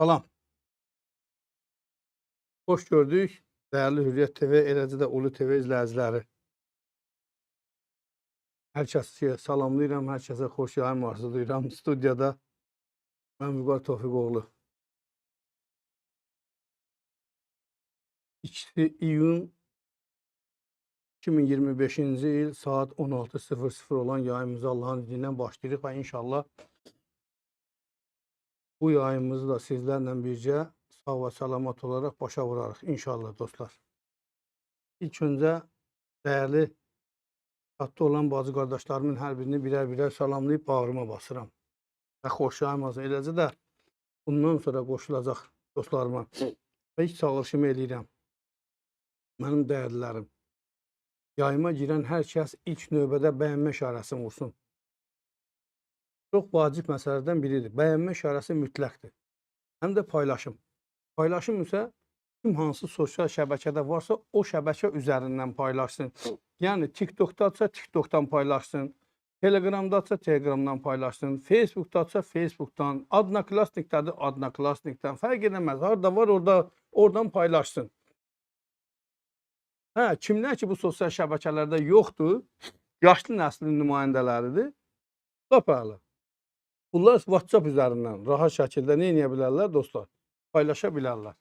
Salam, xoş gördük. Dəyərli Hürriyyət TV, eləcə də Ulu TV izləyiciləri. Hər kəsi salamlayıram, hər kəsə xoş yayım arzulayıram. Studiyada mən Vüqar Tofiqoğlu. 2 iyun 2025-ci il saat 16:00 olan yayımımızı Allahın izni ilə başlayırıq və inşallah bu yayımımızı da sizlərlə birgə sağ və salamat olaraq başa vurarıq. İnşallah dostlar. İlk öncə dəyərli çatda olan bacı qardaşlarımın hər birini birər-birər salamlayıb bağrıma basıram. Və xoş yayımazı. Eləcə də bundan sonra qoşulacaq dostlarıma və ilk çağırışımı eləyirəm. Mənim dəyərlilərim, yayıma girən hər kəs ilk növbədə bəyənmə işarəsini vursun. Çox vacib məsələlərdən biridir. Bəyənmə işarəsi mütləqdir. Həm də paylaşım. Paylaşım isə kim hansı sosial şəbəkədə varsa o şəbəkə üzərindən paylaşsın. Yəni TikTokdadsa TikTokdan paylaşsın. Telegramdadsa Telegramdan paylaşsın. Facebookdadsa Facebookdan. Adnaklasnikdadır Adnaklasnikdən. Fərq edəməz. Harada var oradan paylaşsın. Kimlər ki bu sosial şəbəkələrdə yoxdur, yaşlı nəslin nümayəndələridir. Qapalı. Bunlar WhatsApp üzərindən rahat şəkildə nə edə bilərlər dostlar? Paylaşa bilərlər.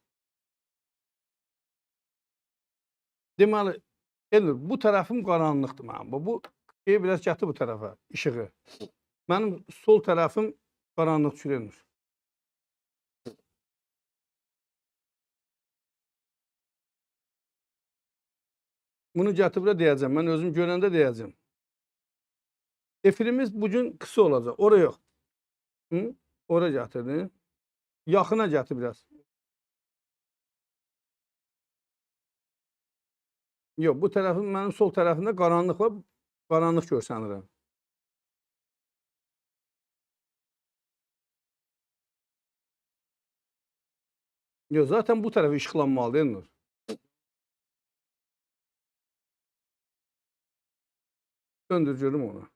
Deməli, Elnur, bu tərəfim qaranlıqdır mənim. Bu biraz gətir bu tərəfə işığı. Mənim sol tərəfim qaranlıq çürünür. Bunu gətirib deyəcəm. Mən özüm görəndə deyəcəm. Efirimiz bugün qısa olacaq. Ora yox. Ora gətirdin. Yaxına gətir biraz. Yox, bu tərəfin mənim sol tərəfində qaranlıq var. Qaranlıq görsənirəm. Yox, zaten bu tərəf işıqlanmalıdır, Elnur. Döndür görüm onu.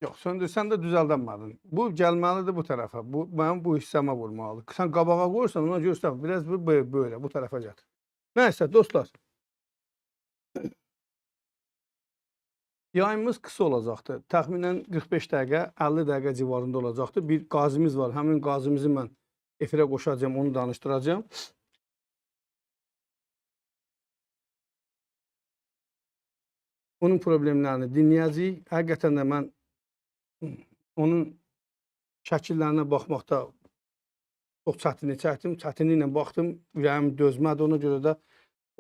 Yox, söndürsən də düzəldənmədin. Bu gəlməlidir bu tərəfə. Mənim bu hissəmə vurmalıdır. Sən qabağa qoyursan, ona görsən, biraz böyle, bu tərəfə gətir. Nəysə, dostlar. Yayımız qısa olacaqdır. Təxminən 45 dəqiqə, 50 dəqiqə civarında olacaqdır. Bir qazimiz var. Həmin qazimizi mən efirə qoşacağım, onu danışdıracağım. Onun problemlərini dinləyəcəyik. Həqiqətən də mən onun şəkillərinə baxmaqda çox çətinlik çəkdim. Çətinliklə baxdım, ürəyim dözmədi. Ona görə də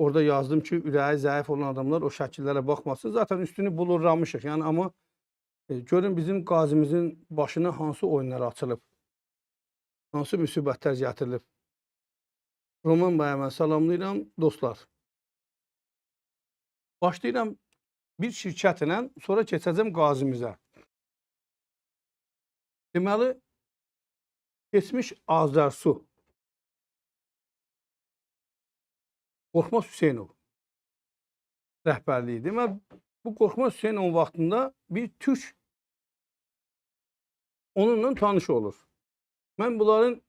orada yazdım ki, ürəyi zəif olan adamlar o şəkillərə baxmasın. Zaten üstünü bulurlamışıq. Yəni, amma görün bizim qazimizin başına hansı oyunlar açılıb, hansı müsibətlər gətirilib. Roman bəyə mən salamlayıram, dostlar. Başlayıram bir şirkətlə, sonra keçəcəm qazimizə. Deməli, keçmiş Azərsu Qorxmaz Hüseynov rəhbərliyi. Deməli, bu Qorxmaz Hüseynov vaxtında bir türk onunla tanış olur. Mən bunların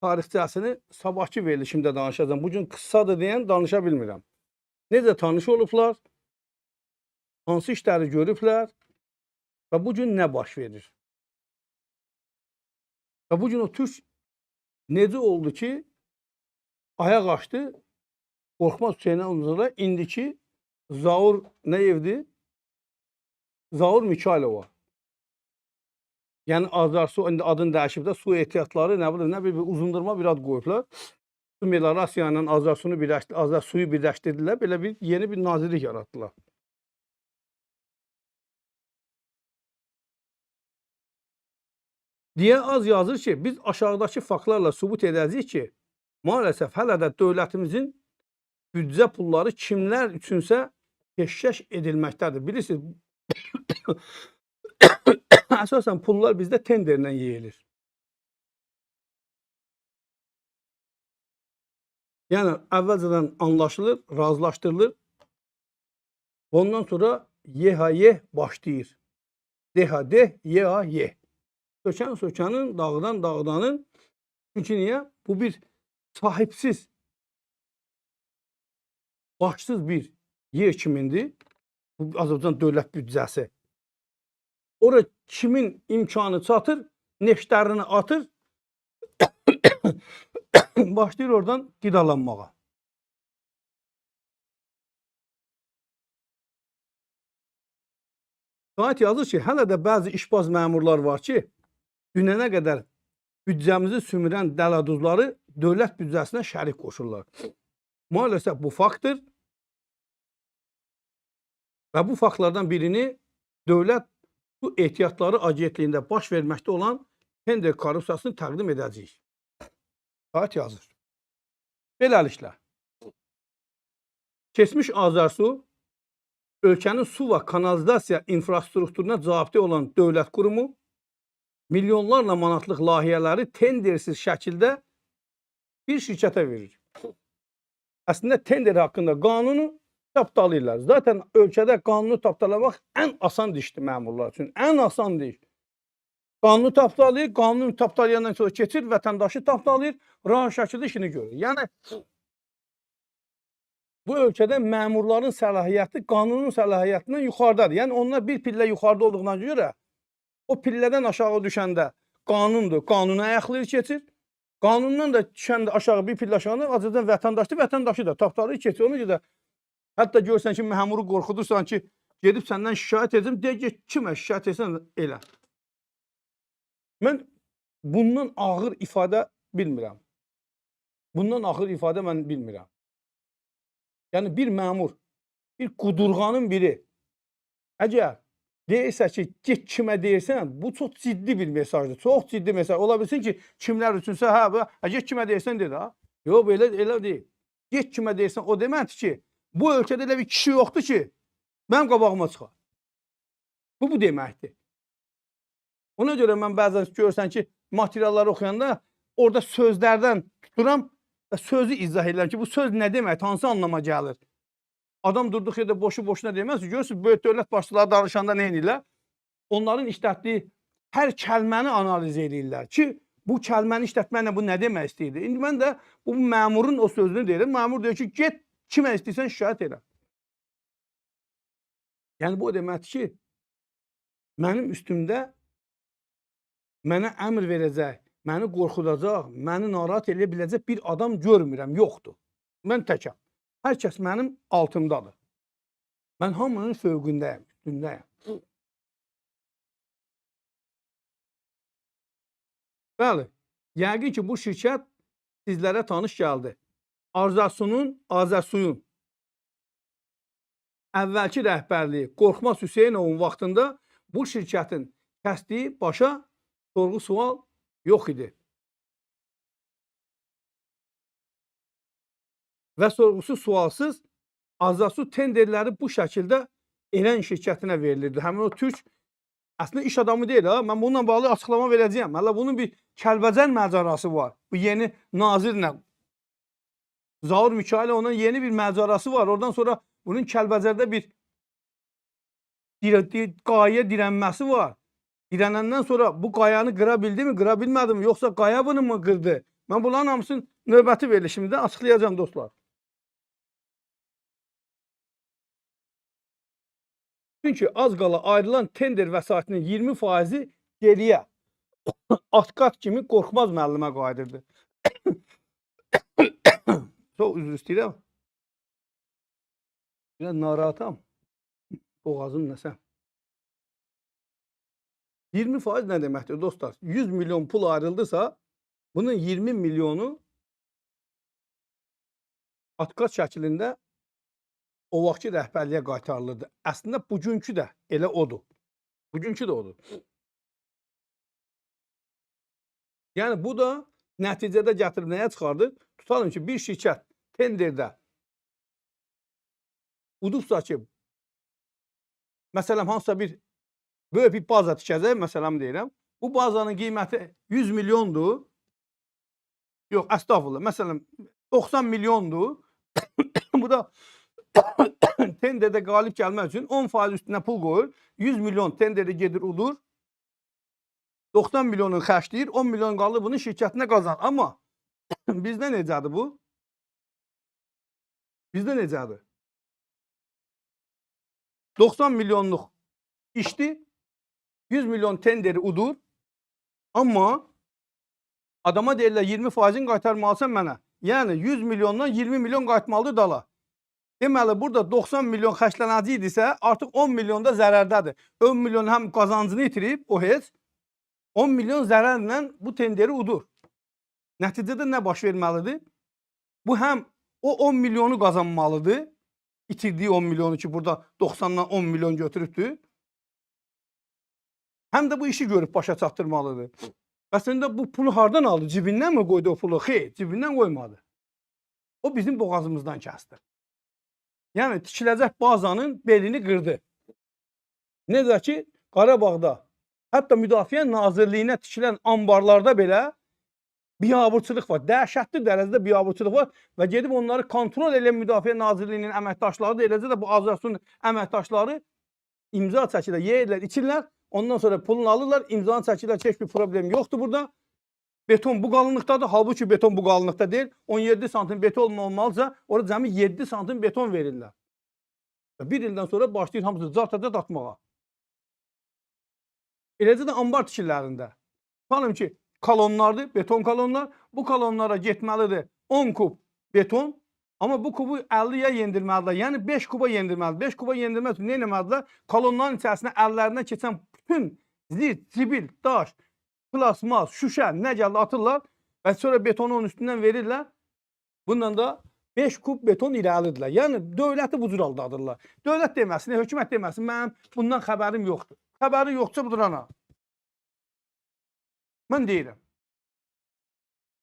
tarixçəsini sabahki verilişimdə danışacağım. Bugün qıssadır deyən danışa bilmirəm. Necə tanış olublar, hansı işləri görüblər və bugün nə baş verir? Və bugün o türk necə oldu ki, ayaq açdı, Qorxmaz Hüseynovla indiki Zaur nə evdir? Zaur Mikailova. Yəni Azərsu indi adını dəyişib də su ehtiyatları nə bir uzundurma bir ad qoyublar. Melorasiya ilə Azərsuyu birləşdirdilər, belə bir yeni bir nazirlik yaratdılar. Deyə az yazır ki, biz aşağıdakı faktlarla sübut edəcəyik ki, maalesef hələ də dövlətimizin büdcə pulları kimlər üçünsə peşkəş edilməkdədir. Bilirsiniz, əsasən pullar bizdə tenderlə yeyilir. Yəni, əvvəlcədən anlaşılır, razılaşdırılır. Ondan sonra YHY başlayır. DH, D, Y, Y. Sökən, dağıdanın. Çünki niyə? Bu bir sahipsiz, başsız bir yer kimindir? Bu Azərbaycan dövlət büdcəsi. Ora kimin imkanı çatır, neftlərini atır, başlayır oradan qidalanmağa. Sahət yazır ki, hələ də bəzi işbaz məmurlar var ki, dünənə qədər büdcəmizi sümürən dələduzları dövlət büdcəsinə şərik qoşurlar. Maalesef bu faktdır və bu faktlardan birini dövlət bu ehtiyatları agentliyində baş verməkdə olan tender korrupsiyasını təqdim edəcəyik. Sahət yazır. Beləliklə, keçmiş Azərsu ölkənin su və kanalizasiya infrastrukturuna cavabdeh olan dövlət qurumu milyonlarla manatlıq layihələri tendersiz şəkildə bir şirkətə verir. Əslində tender haqqında qanunu tapdalayırlar. Zaten ölkədə qanunu tapdalamaq ən asan işdir məmurlar üçün. Ən asan iş. Qanunu tapdalayır, qanunu tapdalayandan sonra keçir, vətəndaşı tapdalayır, rahat şəkildə işini görür. Yəni, bu ölkədə məmurların səlahiyyəti qanunun səlahiyyətindən yuxarıdadır. Yəni, onlar bir pillə yuxarıda olduğuna görə o pillədən aşağı düşəndə qanundur, qanunu ayaqlayır, keçir. Qanundan da düşəndə aşağı bir pillə aşağıda Azərbaycan vətəndaşdır, vətəndaşı da tapdalayır, keçir. Ona görə hətta görsən ki, məmuru qorxudursan ki, gedib səndən şikayət edəcəm, deyək, kimə şikayət etsən elə. Mən bundan ağır ifadə bilmirəm. Bundan ağır ifadə mən bilmirəm. Yəni, bir məmur, bir qudurğanın biri, əgər deyirsə ki, get kimə deyirsən, bu çox ciddi bir mesajdır. Çox ciddi mesaj. Ola bilsin ki, kimlər üçünsə, get kimə deyirsən, dedi, ha? Yox, elə deyil. Get kimə deyirsən, o deməkdir ki, bu ölkədə elə bir kişi yoxdur ki, mənim qabağıma çıxar. Bu deməkdir. Ona görə mən bəzən görürsən ki, materialları oxuyanda orada sözlərdən tuturam və sözü izah edirəm ki, bu söz nə demək, hansı anlama gəlir? Adam durduq yerdə boşu-boşuna deməz. Görürsünüz, böyük dövlət başçıları danışanda nə edirlər? Onların işlətdiyi hər kəlməni analiz edirlər ki, bu kəlməni işlətməklə bu nə demək istəyirdi? İndi mən də bu məmurun o sözünü deyirəm. Məmur deyir ki, get kimə istəyirsən şikayət elə. Yəni, bu o deməkdir ki, mənim üstümdə mənə əmr verəcək, məni qorxudacaq, məni narahat edə biləcək bir adam görmürəm, yoxdur. Mən təkəm. Hər kəs mənim altımdadır. Mən hamının fövqündəyəm, üstündəyəm. Bəli, yəqin ki, bu şirkət sizlərə tanış gəldi. Azərsuyun əvvəlki rəhbərliyi Qorxmaz Hüseynovun vaxtında bu şirkətin kəsdiyi başa sorğu sual yox idi. Və sorğusu sualsız Azərsu tenderləri bu şəkildə Eren şirkətinə verilirdi. Həmin o türk əslində iş adamı deyil. Mən bununla bağlı açıqlama verəcəyəm. Hələ bunun bir Kəlbəcər məcarası var. Bu yeni nazirlə Zaur Mikail onun yeni bir məcarası var. Oradan sonra bunun Kəlbəcərdə bir qaya dirənməsi var. Dirənəndən sonra bu qayanı qıra bildi mi, qıra bilmədi mi, yoxsa qaya bunu mu qırdı? Mən bunların hamısını növbəti verilişimdə açıqlayacağım dostlar. Çünki az qala ayrılan tender vəsaitinin 20%-i geriyə atqat kimi Qorxmaz müəllimə qayıdırdı. Çox üzr istəyirəm. Biraz narahatam. Boğazım nəsə. 20% nə deməkdir dostlar? 100 milyon pul ayrıldısa, bunun 20 milyonu atqat şəklində o vaxtki rəhbərliyə qaytarılırdı. Əslində bugünkü də elə odur. Bugünkü də odur. Yəni bu da nəticədə gətirib nəyə çıxardır? Tutalım ki, bir şirkət tenderdə udubsa ki, məsələn, hansısa bir böyük bir baza tikəcək, məsələn deyirəm. Bu bazanın qiyməti 100 milyondur. Yox, əstağfurullah. Məsələn, 90 milyondur. Bu da Tenderdə qalib gəlmək üçün 10% üstünə pul qoyur. 100 milyon tenderi gedir udur. 90 milyonun xərcləyir, 10 milyon qalır bunun şirkətinə qazanır. Amma bizdə necədir bu? Bizdə necədir? 90 milyonluq işdir, 100 milyon tenderi udur. Amma adama deyirlər 20%-ni qaytarmalısan mənə. Yəni 100 milyondan 20 milyon qayıtmalıdır dala. Deməli, burada 90 milyon xərclənəcəkdirsə, artıq 10 milyon da zərərdədir. 10 milyon həm qazancını itirib, o heç, 10 milyon zərərlə bu tenderi udur. Nəticədə nə baş verməlidir? Bu həm o 10 milyonu qazanmalıdır, itirdiyi 10 milyonu ki, burada 90-dan 10 milyon götürübdür. Həm də bu işi görüb başa çatdırmalıdır. Əslində bu pulu hardan aldı? Cibindən mi qoydu o pulu? Xeyr, cibindən qoymadı. O bizim boğazımızdan kəsdi. Yəni tikiləcək bazanın belini qırdı. Necə ki, Qarabağda, hətta Müdafiə Nazirliyinə tikilən ambarlarda belə biabırçılıq var. Dəhşətli dərəcədə biabırçılıq var və gedib onları kontrol edən Müdafiə Nazirliyinin əməkdaşları da eləcə də bu Azərbaycan əməkdaşları imza çəkirlər, yeyirlər, içirlər. Ondan sonra pulunu alırlar, imzanı çəkirlər, heç bir problem yoxdur burada. Beton bu qalınlıqdadır, halbuki beton bu qalınlıqda deyil. 17 santim beton olmalıca, orada cəmi 7 santim beton verirlər. Bir ildən sonra başlayır hamısı zart-zart atmağa. Eləcə də ambar tikirlərində. Tanım ki, kolonlardır, beton kolonlar. Bu kolonlara getməlidir 10 kub beton. Amma bu kubu 50-yə yendirməlidirlər. Yəni 5 kuba yendirməlidir. 5 kuba yendirmək üçün nə etməlidirlər? Kolonların içərisinə əllərindən keçən bütün zirt, zibil, daş, plasmas, şüşə, nə gəldi atırlar və sonra betonu onun üstündən verirlər. Bundan da 5 kub beton irəlidirlər. Yəni dövləti bu cür aldadırlar. Dövlət deməsin, hökumət deməsin, mənim bundan xəbərim yoxdur. Xəbəri yoxsa budur ana. Mən deyirəm.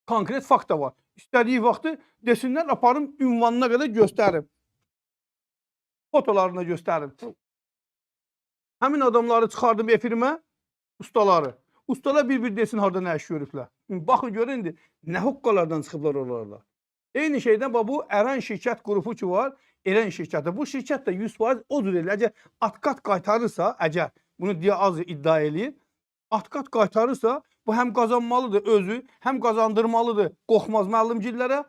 Konkret fakt da var. İstədiyi vaxtı desinlər, aparım ünvanına qədər göstərim. Fotolarını göstərim. Həmin adamları çıxardım efirimə, ustaları. Ustalar bir-bir desin harada nə iş görüblər. Baxın görün indi, nə hoqqalardan çıxıblar oralarda. Eyni şeydən bu Ərən şirkət qrupu ki var, Ərən şirkəti. Bu şirkət də 100% o cür elə. Əgər atqat qaytarırsa, əgər bunu deyə az iddia eləyir, atqat qaytarırsa, bu həm qazanmalıdır özü, həm qazandırmalıdır Qorxmaz müəllimgillərə,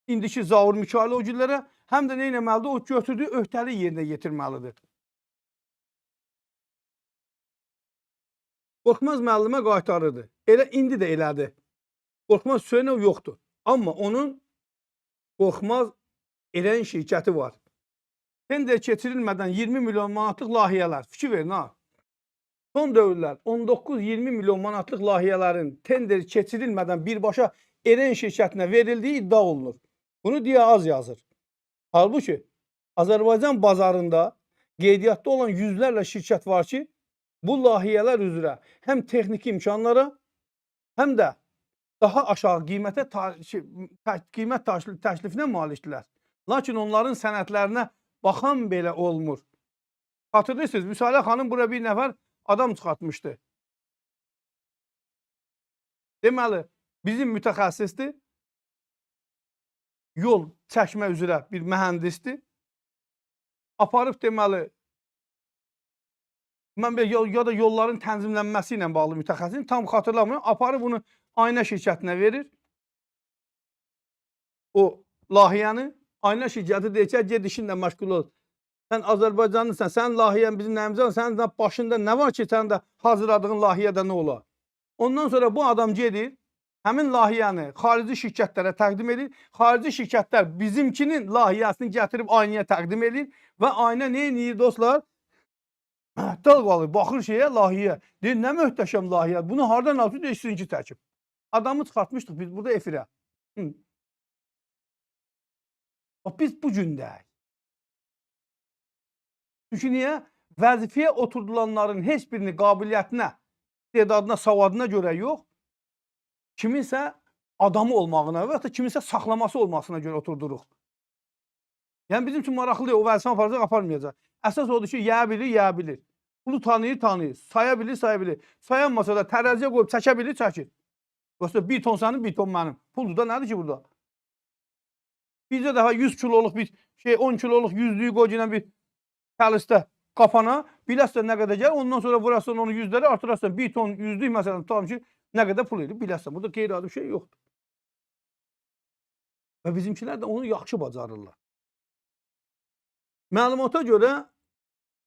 indiki Zaur Mikayılovgillərə, həm də nə etməlidir? O götürdüyü öhdəlik yerinə yetirməlidir. Qorxmaz müəllimə qaytarırdı. Elə indi də elədi. Qorxmaz Hüseynov yoxdur. Amma onun Qorxmaz Ərən şirkəti var. Tender keçirilmədən 20 milyon manatlıq layihələr. Fikir verin ha. Son dövrlər 19-20 milyon manatlıq layihələrin tender keçirilmədən birbaşa Ərən şirkətinə verildiyi iddia olunur. Bunu deyə az yazır. Halbuki Azərbaycan bazarında qeydiyyatda olan yüzlərlə şirkət var ki, bu layihələr üzrə həm texniki imkanlara, həm də daha aşağı qiymət təklifinə malikdirlər. Lakin onların sənədlərinə baxan belə olmur. Hatırlayırsınız, Müsalə xanım bura bir nəfər adam çıxartmışdı. Deməli, bizim mütəxəssisdir, yol çəkmə üzrə bir mühəndisdir. Aparıb deməli, mən ya da yolların tənzimlənməsi ilə bağlı mütəxəssis, tam xatırlamıyorum, aparıb bunu Ayna şirkətinə verir. O layihəni, Ayna şirkəti deyir ki, ged işinlə məşğul ol. Sən Azərbaycanlısan, sən layiyyən bizim nəyimizdən, sənin başında nə var ki, sən də hazırladığın layiyyədə nə olar? Ondan sonra bu adam gedir, həmin layiyyəni xarici şirkətlərə təqdim edir. Xarici şirkətlər bizimkinin layiyyəsini gətirib Aynaya təqdim edir və Ayna nə edir dostlar? Məhdəl qalır, baxır şeyə, layihyə. Deyir, nə möhtəşəm layihyə, bunu hardan alıb, deyir, sizinki çəkib. Adamı çıxartmışdıq biz burada efirə. Biz bu gündəyik. Çünki niyə? Vəzifəyə oturdulanların heç birini qabiliyyətinə, istedadına, savadına görə yox, kiminsə adamı olmağına və ya kiminsə saxlaması olmasına görə oturduruq. Yəni bizim üçün maraqlı deyil, o vəzifəni aparacaq, aparmayacaq. Əsas odur ki, yeyə bilir, yeyə bilir. Pulu tanıyır, tanıyır. Saya bilir, saya bilir. Sayanmasa da tərəziyə qoyub çəkə bilir, çəkir. Yoxsa bir ton sənin, bir ton mənim. Puldur da nədir ki burada? Bizdə daha 100 kiloluq bir şey, 10 kiloluq yüzlüyü qoyulan bir kəlistə qapana, biləsən nə qədər gəlir, ondan sonra vurarsan onu yüzləri, artırarsan 1 ton yüzlük məsələn, tutalım ki, nə qədər pul edir, biləsən. Burada qeyri-adi bir şey yoxdur. Və bizimkilər də onu yaxşı bacarırlar. Məlumata görə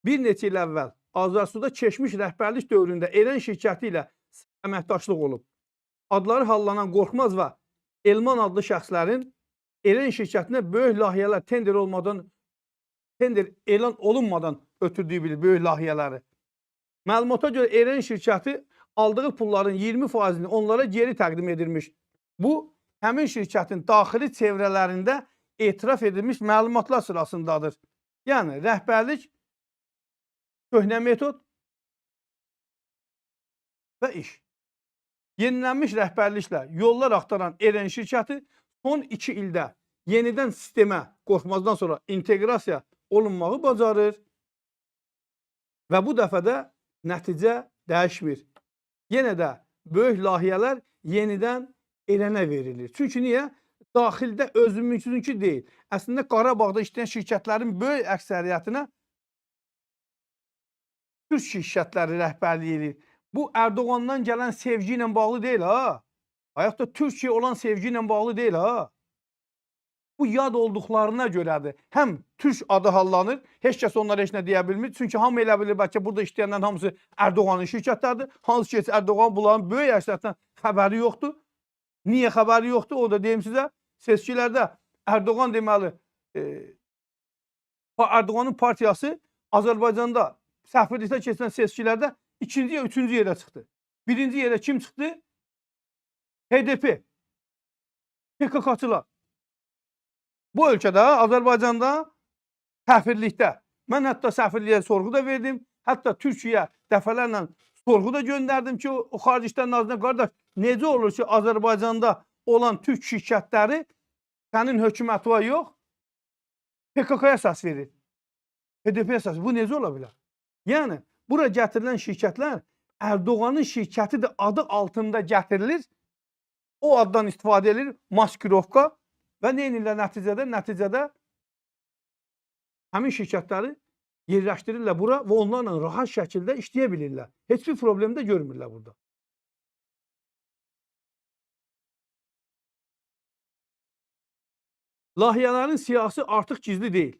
bir neçə il əvvəl Azərsuda keçmiş rəhbərlik dövründə Eren şirkəti ilə əməkdaşlıq olub. Adları hallanan Qorxmaz və Elman adlı şəxslərin Eren şirkətinə böyük layihələr tender elan olunmadan ötürdüyü bilir böyük layihələri. Məlumata görə Eren şirkəti aldığı pulların 20%-ni onlara geri təqdim edilmiş. Bu, həmin şirkətin daxili çevrələrində etiraf edilmiş məlumatlar sırasındadır. Yəni, rəhbərlik, köhnə metod və iş. Yenilənmiş rəhbərliklə yollar axtaran Eren şirkəti son 2 ildə yenidən sistemə Qorxmazdan sonra inteqrasiya olunmağı bacarır və bu dəfə də nəticə dəyişmir. Yenə də böyük layihələr yenidən Erenə verilir. Çünki niyə? Daxildə özümüzünki deyil. Əslində Qarabağda işləyən şirkətlərin böyük əksəriyyətinə Türk şirkətləri rəhbərlik edir. Bu Erdoğandan gələn sevgi ilə bağlı deyil ha. Ayaq da Türkiyə olan sevgi ilə bağlı deyil ha. Bu yad olduqlarına görədir. Həm Türk adı hallanır, heç kəs onlara heç nə deyə bilmir. Çünki hamı elə bilir, bəlkə burada işləyənlərin hamısı Erdoğanın şirkətləridir. Hansı ki, Erdoğan bunların böyük əksəriyyətindən xəbəri yoxdur. Niyə xəbəri yoxdur? O da deyim sizə, seçkilərdə Erdoğan deməli, Erdoğanın partiyası Azərbaycanda səfirlikdə keçən seçkilərdə 2-ci ya 3-cü yerə çıxdı. 1-ci yerə kim çıxdı? HDP, PKK-çılar. Bu ölkədə, Azərbaycanda səfirlikdə, mən hətta səfirliyə sorğu da verdim, hətta Türkiyə dəfələrlə sorğu da göndərdim ki, o Xarici İşlər Nazirliyinə, qardaş, necə olur ki, Azərbaycanda olan Türk şirkətləri sənin hökumətinə yox, PKK-ya əsas verir. HDP-yə əsas. Bu necə ola bilər? Yəni, bura gətirilən şirkətlər Erdoğanın şirkətidir adı altında gətirilir, o addan istifadə edilir, maskirovka və nə edirlər nəticədə? Nəticədə həmin şirkətləri yerləşdirirlər bura və onlarla rahat şəkildə işləyə bilirlər. Heç bir problem də görmürlər burada. Layihələrin siyasi artıq gizli deyil.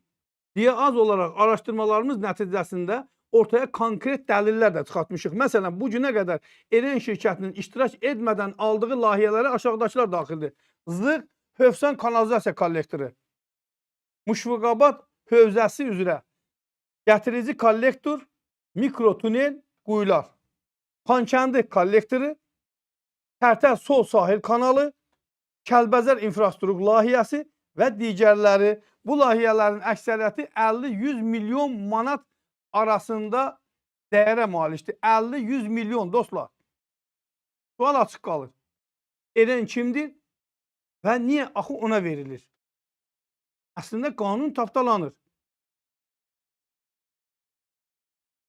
Deyə az olaraq araşdırmalarımız nəticəsində ortaya konkret dəlillər də çıxartmışıq. Məsələn, bu günə qədər Eren şirkətinin iştirak etmədən aldığı layihələrə aşağıdakılar daxildir. Zığ Hövsan kanalizasiya kollektoru, Muşviqabad hövzəsi üzrə gətirici kollektor, mikrotunel, quyular, Xankəndi kollektoru, Tərtər Sol Sahil kanalı, Kəlbəzər infrastruktur layihəsi və digərləri. Bu layihələrin əksəriyyəti 50-100 milyon manat arasında dəyərə malikdir. 50-100 milyon dostlar. Sual açıq qalır. Eren kimdir və niyə axı ona verilir? Əslində qanun tapdalanır.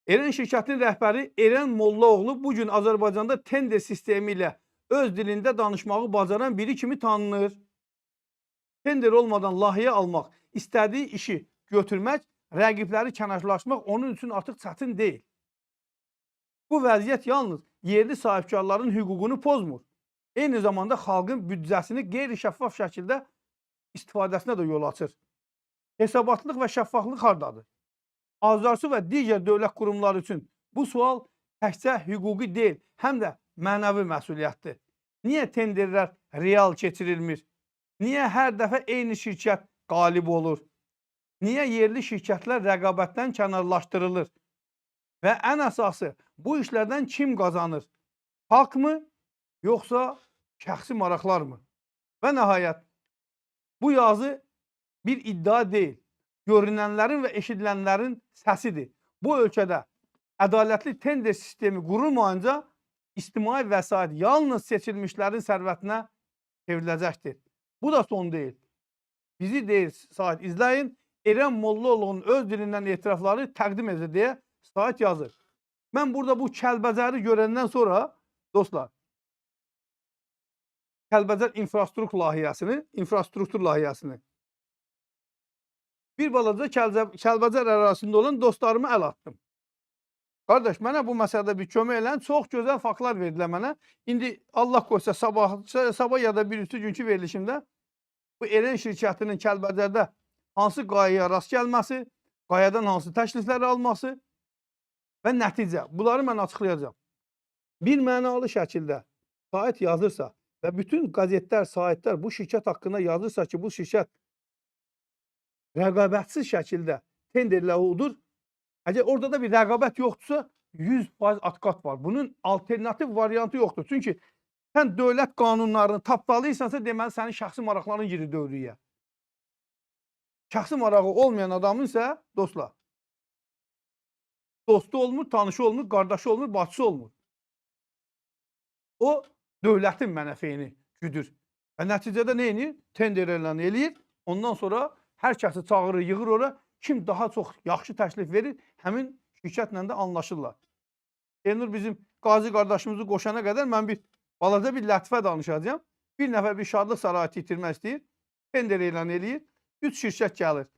Eren şirkətinin rəhbəri Eren Mollaoğlu bugün Azərbaycanda tender sistemi ilə öz dilində danışmağı bacaran biri kimi tanınır. Tender olmadan layihə almaq, istədiyi işi götürmək, rəqibləri kənarlaşmaq onun üçün artıq çətin deyil. Bu vəziyyət yalnız yerli sahibkarların hüququnu pozmur. Eyni zamanda xalqın büdcəsini qeyri-şəffaf şəkildə istifadəsinə də yol açır. Hesabatlıq və şəffaflıq hardadır? Azərsu və digər dövlət qurumları üçün bu sual təkcə hüquqi deyil, həm də mənəvi məsuliyyətdir. Niyə tenderlər real keçirilmir? Niyə hər dəfə eyni şirkət qalib olur? Niyə yerli şirkətlər rəqabətdən kənarlaşdırılır? Və ən əsası, bu işlərdən kim qazanır? Xalq mı, yoxsa şəxsi maraqlar mı? Və nəhayət, bu yazı bir iddia deyil, görünənlərin və eşidilənlərin səsidir. Bu ölkədə ədalətli tender sistemi qurulmayınca ictimai vəsait yalnız seçilmişlərin sərvətinə çevriləcəkdir. Bu da son deyil. Bizi deyil, Sait izləyin. Eren Mollaoğlu'nun öz dilindən etirafları təqdim edir deyə Sait yazır. Mən burada bu Kəlbəzəri görəndən sonra, dostlar, Kəlbəzər infrastruktur layihəsini bir balaca Kəlbəcər ərazisində olan dostlarıma əl atdım. Qardaş, mənə bu məsələdə bir kömək eləyin. Çox gözəl faktlar verdilər mənə. İndi Allah qoysa sabah ya da birisi günkü verilişimdə bu Eren şirkətinin Kəlbəcərdə hansı qayaya rast gəlməsi, qayadan hansı təklifləri alması və nəticə. Bunları mən açıqlayacağam. Bir mənalı şəkildə sayt yazırsa və bütün qəzetlər, saytlar bu şirkət haqqında yazırsa ki, bu şirkət rəqabətsiz şəkildə tenderlə udur. Əgər orada da bir rəqabət yoxdursa, 100% atqat var. Bunun alternativ variantı yoxdur. Çünki sən dövlət qanunlarını tapdalıysansa, deməli sənin şəxsi maraqların girir dövrüyə. Şəxsi marağı olmayan adamın isə, dostlar, dostu olmur, tanışı olmur, qardaşı olmur, bacısı olmur. O, dövlətin mənəfeyini güdür. Və nəticədə nə edir? Tender elan eləyir. Ondan sonra hər kəsi çağırır, yığır ora. Kim daha çox yaxşı təklif verir, həmin şirkətlə də anlaşırlar. Elnur bizim Qazi qardaşımızı qoşana qədər mən balaca bir lətifə danışacağım. Bir nəfər bir şadlıq səlahiyyəti itirmək istəyir. Tender elan eləyir. 3 şirkət gəlir.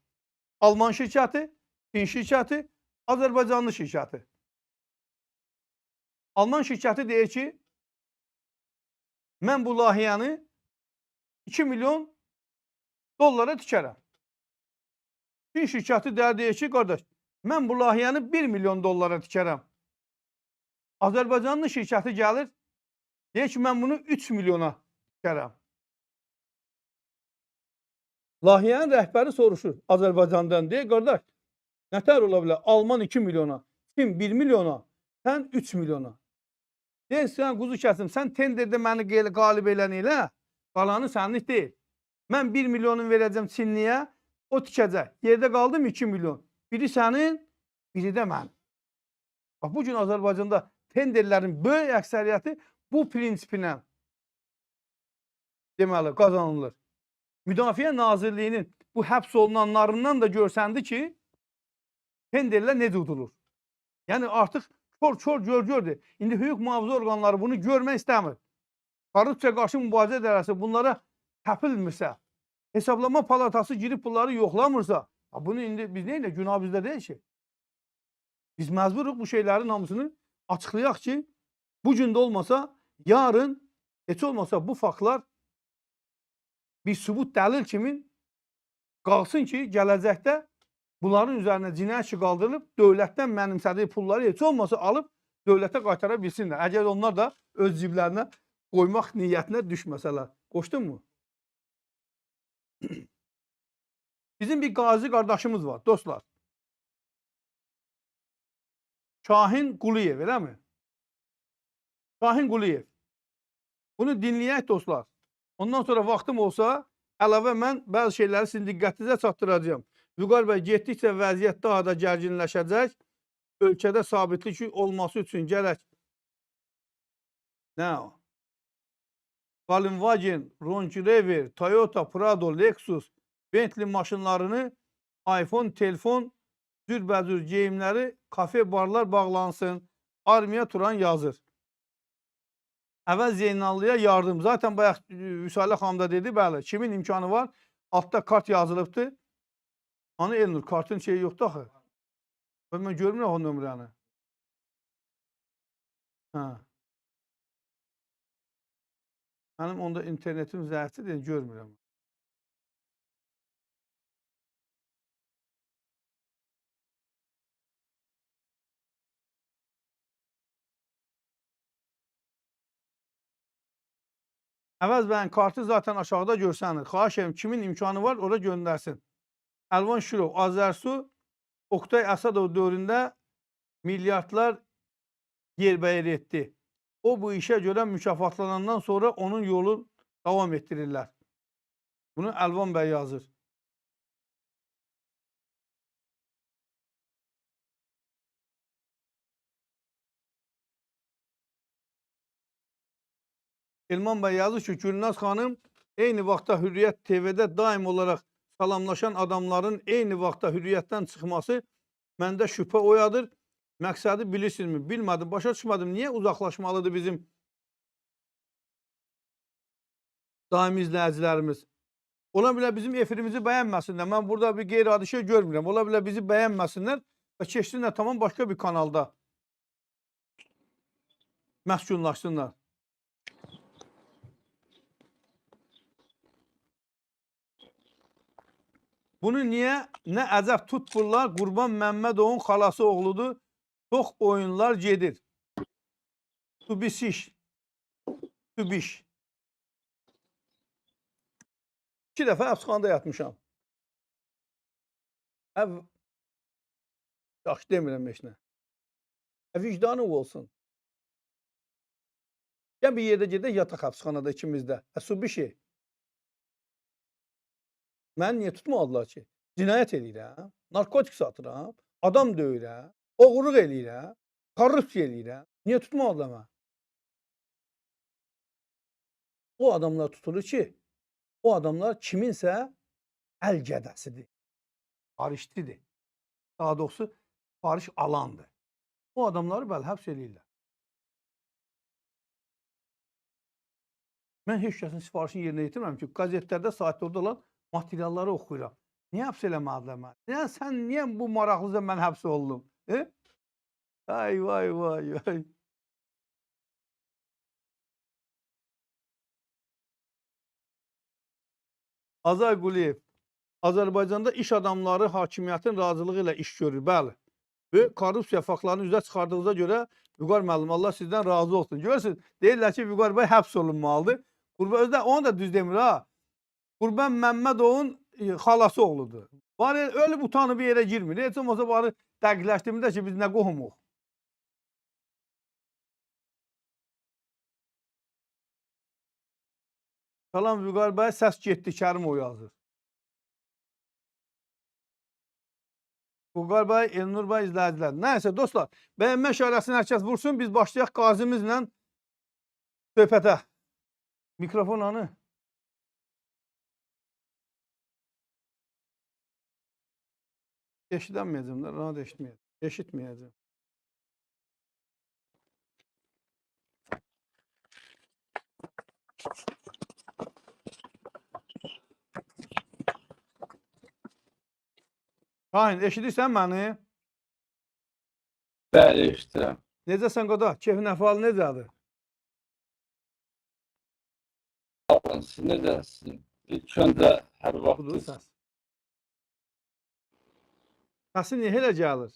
Alman şirkəti, Çin şirkəti, Azərbaycanlı şirkəti. Alman şirkəti deyir ki, mən bu layihəni 2 milyon dollara tikərəm. Çin şirkəti deyir ki, qardaş, mən bu layihəni 1 milyon dollara tikərəm. Azərbaycanlı şirkəti gəlir, deyir ki, mən bunu 3 milyona tikərəm. Layihənin rəhbəri soruşur Azərbaycandan, deyir, qardaş, nətər ola bilər? Alman 2 milyona, Çin 1 milyona, sən 3 milyona. Deyir, sən quzu kəsim, sən tenderdə məni qalib elən elə, qalanı sənlik deyil. Mən 1 milyonu verəcəm Çinliyə, o tikəcək. Yerdə qaldım 2 milyon. Biri sənin, biri də mənim. Bax, bugün Azərbaycanda tenderlərin böyük əksəriyyəti bu prinsiplə deməli qazanılır. Müdafiə Nazirliyinin bu həbs olunanlarından da görsəndi ki, tenderlər necə udulur. Yəni artıq kör gördü. İndi hüquq mühafizə orqanları bunu görmək istəmir. Korrupsiya qarşı mübarizə idarəsi bunlara təpilmirsə, hesablama palatası girib bunları yoxlamırsa, bunu indi biz neyilə? Günah bizdə deyil ki. Biz məcburuq bu şeylərin hamısını açıqlayaq ki, bu gün də olmasa, yarın heç olmasa bu faktlar bir sübut dəlil kimi qalsın ki, gələcəkdə bunların üzərinə cinayət işi qaldırılıb, dövlətdən mənimsədiyi pulları heç olmasa alıb dövlətə qaytara bilsinlər. Əgər onlar da öz ciblərinə qoymaq niyyətinə düşməsələr. Qoşdunmu? Bizim bir qazi qardaşımız var, dostlar. Şahin Quliyev, elə mi? Şahin Quliyev. Bunu dinləyək, dostlar. Ondan sonra vaxtım olsa, əlavə mən bəzi şeyləri sizin diqqətinizə çatdıracağım. Vüqar bəy, getdikcə vəziyyət daha da gərginləşəcək. Ölkədə sabitlik olması üçün gərək nə o? Volkswagen, Range Rover, Toyota, Prado, Lexus, Bentley maşınlarını, iPhone, telefon, cürbəcür geyimləri, kafe, barlar bağlansın. Armiya Turan yazır. Əvvəl Zeynallıya yardım. Zaten bayaq Vüsalə xanım da dedi, bəli, kimin imkanı var? Altda kart yazılıbdır. Hani Elnur, kartın şeyi yoxdur axı. Mən görmürəm o nömrəni. Mənim onda internetim zəifdir, görmürəm. Əvəz bəyin kartı zaten aşağıda görsənir. Xahiş edirəm, kimin imkanı var, orada göndərsin. Əlvan Şirov, Azərsu, Oktay Əsədov dövründə milyardlar yerbəyər etdi. O bu işə görə mükafatlanandan sonra onun yolu davam etdirirlər. Bunu Əlvan bəy yazır. Elman bəy yazır ki, Gülnaz xanım eyni vaxtda Hürriyyət TV-də daim olaraq salamlaşan adamların eyni vaxtda Hürriyyətdən çıxması məndə şübhə oyadır. Məqsədi bilirsinizmi? Bilmədim, başa düşmədim. Niyə uzaqlaşmalıdır bizim daimi izləyicilərimiz? Ola bilər bizim efirimizi bəyənməsinlər. Mən burada bir qeyri-adi şey görmürəm. Ola bilər bizi bəyənməsinlər və keçsinlər tamam başqa bir kanalda məskunlaşsınlar. Bunu niyə? Nə əcəb tutmurlar? Qurban Məmmədovun xalası oğludur. Çox oyunlar gedir. Tubisiş. Tubiş. 2 dəfə həbsxanada yatmışam. Yaxşı demirəm heç nə. Vicdanı olsun. Gəl bir yerdə gedək yataq həbsxanada ikimizdə. Subişi. Mən niyə tutmadılar ki? Cinayət eləyirəm, narkotik satıram, adam döyürəm, oğurluq eləyirəm, korrupsiya eləyirəm. Niyə tutmadılar mən? O adamlar tutulur ki, o adamlar kiminsə əl gədəsidir, sifarişlidir. Daha doğrusu sifariş alandır. O adamları bəli həbs eləyirlər. Mən heç kəsin sifarişini yerinə yetirmirəm ki, qazetlərdə saatlərdə olan materialları oxuyuram. Niyə həbs eləmədilər məni? Niyə bu maraqlıca mən həbs oldum? Ay, vay, vay, vay. Azay Quliyev, Azərbaycanda iş adamları hakimiyyətin razılığı ilə iş görür, bəli. Və korrupsiya faktlarını üzə çıxardığınıza görə Vüqar müəllim, Allah sizdən razı olsun. Görürsünüz, deyirlər ki, Vüqar bəy həbs olunmalıdır. Özdə onu da düz demir ha. Qurban Məmmədovun xalası oğludur. Bari ölüb utanıb bir yerə girmir. Heç olmasa bari dəqiqləşdirmir ki, biz nə qohumuq. Salam Vüqar bəy, səs getdi, Kərimov yazır. Vüqar bəy, Elnur bəy, izləyicilər. Nəysə dostlar, bəyənmə işarəsini hər kəs vursun, biz başlayaq qazimizlə söhbətə. Mikrofon anı. Eşidəməyəcəm də, rahat eşitməyəcəm. Eşitməyəcəm. Şahin, eşidirsən məni? Bəli, eşidirəm. Necəsən qoda? Keyfin əhvalı necədir? Allah'ın siz necəsiniz? İlk öncə hər vaxtınız Səs. Səsi niyə elə gəlir?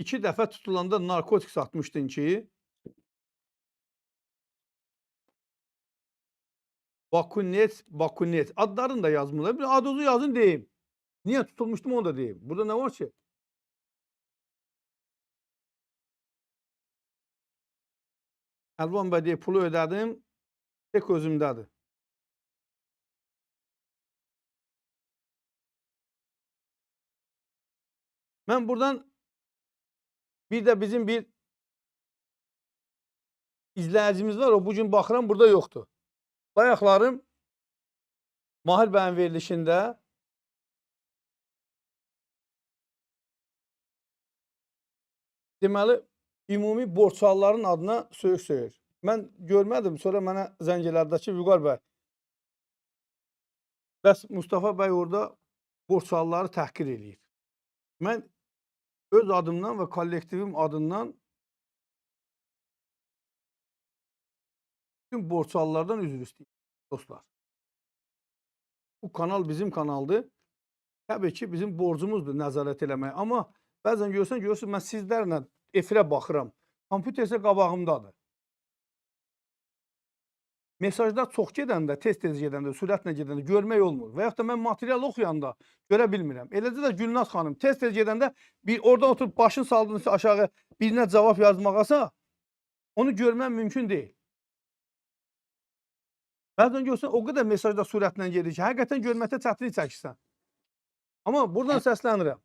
İki dəfə tutulanda narkotik satmışdın ki, Bakunet adlarını da yazmırlar. Bir adını yazın deyim. Niyə tutulmuşdum onu da deyim. Burada nə var ki? Əlvan bəy deyib, pulu ödədim, tek özümdədir. Mən buradan bir də bizim bir izləyicimiz var, o bugün baxıram, burada yoxdur. Bayaqlarım Mahir bəyin verilişində deməli, ümumi borçluların adına söyür. Mən görmədim, sonra mənə zəng elədi ki, Vüqar bəy, bəs Mustafa bəy orada borçluları təhqir eləyir. Mən öz adımdan və kollektivim adından bütün borçlulardan üzr istəyirəm, dostlar. Bu kanal bizim kanaldır. Təbii ki, bizim borcumuzdur nəzarət eləmək. Amma bəzən görürsünüz, mən sizlərlə efirə baxıram. Kompüter isə qabağımdadır. Mesajlar çox gedəndə, tez-tez gedəndə, sürətlə gedəndə görmək olmur. Və yaxud da mən material oxuyanda görə bilmirəm. Eləcə də Gülnaz xanım tez-tez gedəndə oradan oturub başını saldığınızda aşağı birinə cavab yazmağasa, onu görmək mümkün deyil. Bəzən görsən, o qədər mesajda sürətlə gedir ki, həqiqətən görməkdə çətinlik çəkirsən. Amma buradan səslənirəm.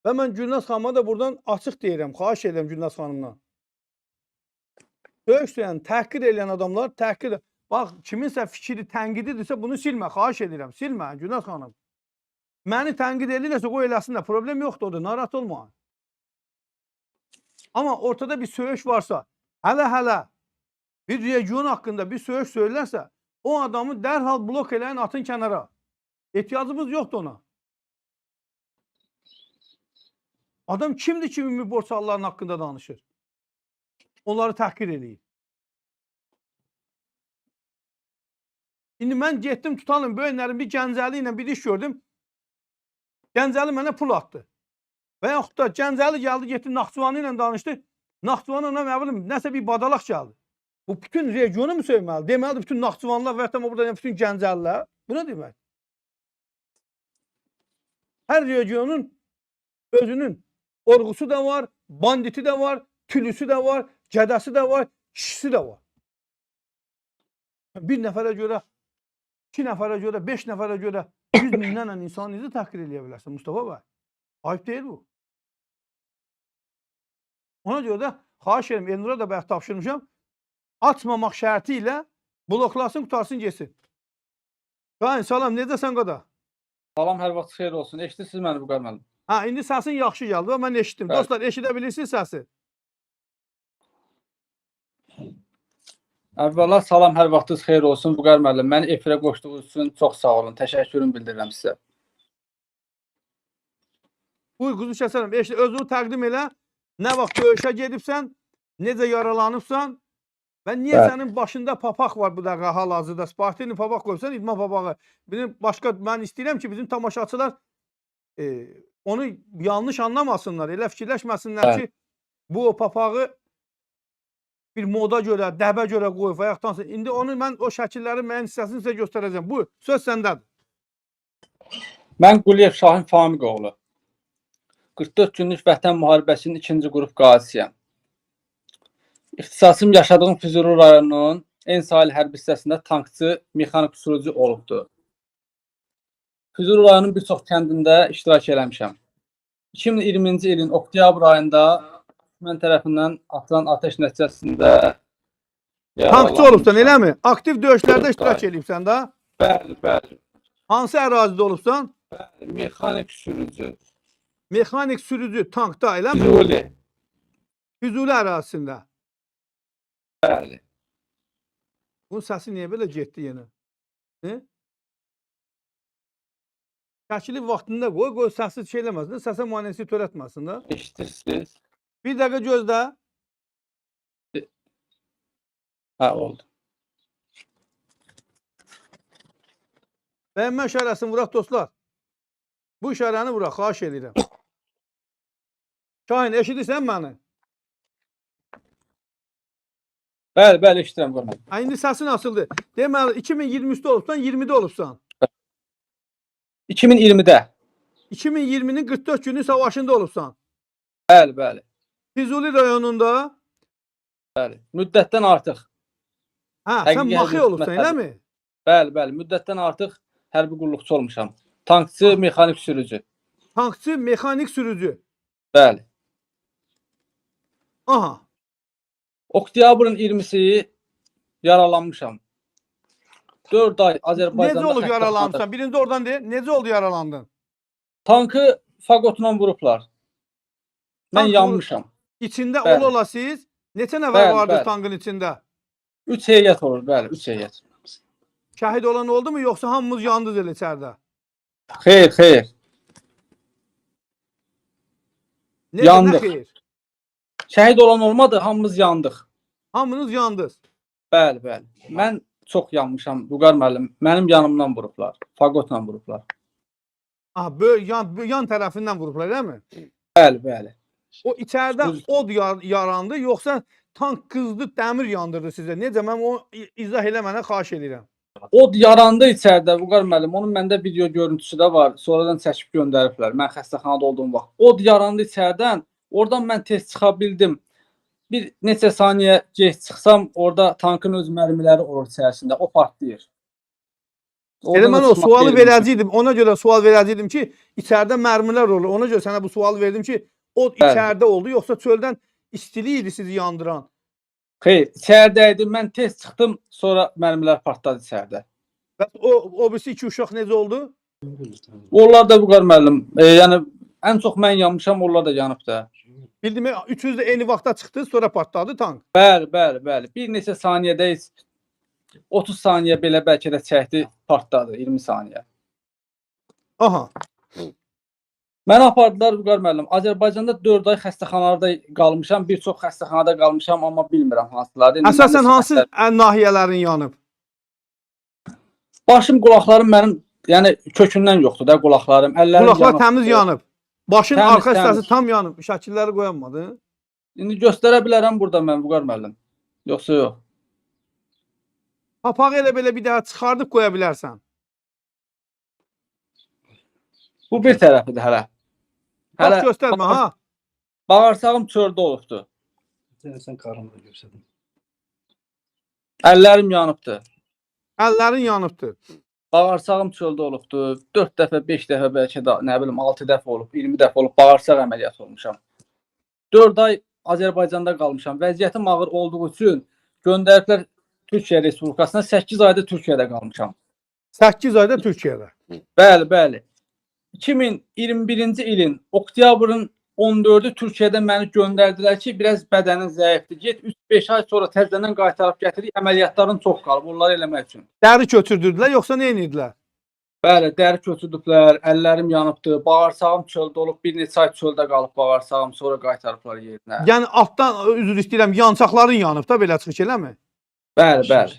Və mən Gülnaz xanıma da buradan açıq deyirəm, xahiş edirəm Gülnaz xanımdan. Döyüşləyən, təhqir eləyən adamlar, təhqir... Bax, kiminsə fikri tənqididirsə, bunu silmə, xahiş edirəm, silmə Gülnaz xanım. Məni tənqid edirlərsə, qoy eləsinlər, problem yoxdur orada, narahat olma. Amma ortada bir söyüş varsa, Hələ bir region haqqında bir söz söylərsə, o adamı dərhal blok eləyin, atın kənara. Ehtiyacımız yoxdur ona. Adam kimdir ki, ümumi borçluların haqqında danışır? Onları təhqir eləyir. İndi mən getdim tutalım, böyünlərin bir Gəncəli ilə bir iş gördüm. Gəncəli mənə pul atdı. Və yaxud da Gəncəli gəldi, getdi Naxçıvanı ilə danışdı. Naxçıvanı ona nə bilim, nəsə bir badalaq gəldi. Bu bütün regionu mu söyməli? Deməlidir bütün Naxçıvanlılar və hətta burada bütün Gəncəlilər. Bu nə demək? Hər regionun özünün orğusu da var, banditi de var, tülüsü de var, gədəsi de var, kişisi de var. Bir nəfərə görə, 2 nəfərə görə, 5 nəfərə görə 100 minlərlə insanı necə təhqir eləyə bilərsən Mustafa bəy? Ayıb deyil bu. Ona görə də xahiş edirəm, Elnura da bayaq tapşırmışam, açmamaq şərti ilə bloklasın, qutarsın, geçsin. Qayn, salam, necəsən qada? Salam, hər vaxt xeyir olsun. Eşidirsiniz məni Vüqar müəllim? Ha, indi səsin yaxşı gəldi, mən eşitdim. Bəli. Dostlar, eşidə bilirsiniz səsi? Əvvəla salam, hər vaxtınız xeyir olsun Vüqar müəllim. Məni efirə qoşduğunuz üçün çox sağ olun. Təşəkkürümü bildirirəm sizə. Buyur, quzu kəsərəm. Özünü təqdim elə. Nə vaxt döyüşə gedibsən, necə yaralanıbsan və niyə Bəli. sənin başında papaq var bu dəqiqə hal-hazırda? Spartini papaq qoysan, idman papağı. Mən istəyirəm ki, bizim tamaşaçılar onu yanlış anlamasınlar. Elə fikirləşməsinlər Bəli. ki, bu o papağı bir moda görə, dəbə görə qoyub ayaqdansın. İndi onu mən o şəkillərin müəyyən hissəsini sizə göstərəcəm. Buyur, söz səndədir. Mən Quliyev Şahin Famiq oğlu. 44 günlük Vətən müharibəsinin 2-ci qrup qazisiyəm. İxtisasım yaşadığım Füzuli rayonunun en sahil hərbi hissəsində tankçı, mexanik sürücü olubdur. Füzuli rayonunun bir çox kəndində iştirak eləmişəm. 2020-ci ilin oktyabr ayında mən tərəfindən atılan ateş nəticəsində Tankçı olubsan, eləmi? Aktiv döyüşlərdə iştirak edibsən da? Bəli, bəli. Hansı ərazidə olubsan? Bəli, mexanik sürücü. Mexanik sürücü tankda, eləmi? Füzuli. Füzuli ərazisində. Bəli. Bunun səsi niyə belə getdi yenə? Şəkili vaxtında qoy səsi şey eləməsin, səsə müayinəsi törətməsin da. Eşidirsiniz? Bir dəqiqə gözlə. Hə, oldu. Bəyənmə işarəsini vuraq dostlar. Bu işarəni vuraq, xahiş edirəm. Şahin, eşidirsən məni? Bəli, bəli, eşidirəm Vüqar müəllim. Ha, indi səsin açıldı. Deməli, 2023-də olubsan, 20-də olubsan. 2020-də. 2020-nin 44 günü savaşında olubsan. Bəli, bəli. Füzuli rayonunda. Bəli. Müddətdən artıq. Hə, sən Həqiqi maxi hərbi olubsan, xidmət eləmi? Bəli, bəli. Müddətdən artıq hərbi qulluqçu olmuşam. Tankçı, mexanik sürücü. Tankçı, mexanik sürücü. Bəli. Aha. Oktyabrın 20-si yaralanmışam. 4 ay Azərbaycanda Necə olub xəstəxanada. yaralanmışsan? Birinci oradan de, necə oldu yaralandın? Tankı fagotla vurublar. Mən Tank yanmışam. İçində Bəli. ola siz. Neçə nəfər Bəli, vardı bəli. tankın içində? 3 heyət olur, bəli, 3 heyət. Şəhid olan oldu mu, yoxsa hamımız yandınız elə içəridə? Xeyr, xeyr. Necə, Yandıq. nə xeyir? Şəhid olan olmadı, hamımız yandıq. Hamınız yandınız. Bəli, bəli. Mən çox yanmışam, Vüqar müəllim. Mənim yanımdan vurublar. Fagotla vurublar. Aha, yan tərəfindən vurublar, eləmi? Bəli, bəli. O içəridə od yarandı, yoxsa tank qızdı, dəmir yandırdı sizə? Necə? Mən o izah eləmənə xahiş edirəm. Od yarandı içəridə Vüqar müəllim. Onun məndə video görüntüsü də var. Sonradan çəkib göndəriblər. Mən xəstəxanada olduğum vaxt. Od yarandı içəridən. Oradan mən tez çıxa bildim. Bir neçə saniyə gec çıxsam, orada tankın öz mərmiləri olur içərisində. O partlayır. Elə mən o sualı verəcəydim. Ona görə sual verəcəydim ki, içəridə mərmilər olur. Ona görə sənə bu sualı verdim ki, od içəridə oldu, yoxsa çöldən istili idi sizi yandıran? Xeyr, içəridə idi. Mən tez çıxdım, sonra mərmilər partladı içəridə. Bəs o birisi 2 uşaq necə oldu? Onlar da Vüqar müəllim, yəni ən çox mən yanmışam, onlar da yanıb da. Bildim, üçünüz də eyni vaxtda çıxdınız, sonra partladı tank. Bəli. Bir neçə saniyədə 30 saniyə belə bəlkə də çəkdi, partladı 20 saniyə. Aha. Məni apardılar Vüqar müəllim. Azərbaycanda 4 ay xəstəxanada qalmışam, bir çox xəstəxanada qalmışam, amma bilmirəm hansılardır. Əsasən hansı nahiyələrin yanıb? Başım, qulaqlarım mənim, yəni kökündən yoxdur da qulaqlarım. Əllərim Qulaqlar təmiz yanıb. Başın Təmiz, arxa hissəsi təmiz. tam yanıb. Şəkilləri qoyanmadın? İndi göstərə bilərəm burada mən Vüqar müəllim. Yoxsa yox. Papağı elə belə bir daha çıxardıb qoya bilərsən. Bu bir tərəfidir hələ. Bax göstərmə ha. Bağırsağım çöldə olubdu. Sən qarnını göstərdin. Əllərim yanıbdı. Əllərin yanıbdı. Bağırsağım çöldə olubdu. 4 dəfə, 5 dəfə, bəlkə də nə bilim 6 dəfə olub, 20 dəfə olub bağırsaq əməliyyatı olmuşam. 4 ay Azərbaycanda qalmışam. Vəziyyətim ağır olduğu üçün göndəriblər Türkiyə Respublikasına. 8 ayda Türkiyədə qalmışam. 8 ayda Türkiyədə. Bəli. 2021-ci ilin oktyabrın 14-ü Türkiyədə məni göndərdilər ki, biraz bədənin zəifdir. Get 3-5 ay sonra təzədən qaytarıb gətirik. Əməliyyatların çox qalıb onları eləmək üçün. Dəri köçürdürdülər yoxsa nə edirdilər? Bəli, dəri köçürdüblər, əllərim yanıbdı, bağırsağım çöldə olub, bir neçə ay çöldə qalıb bağırsağım, sonra qaytarıblar yerinə. Yəni altdan üzr istəyirəm, yançaqların yanıb da belə çıxış eləmi? Bəli.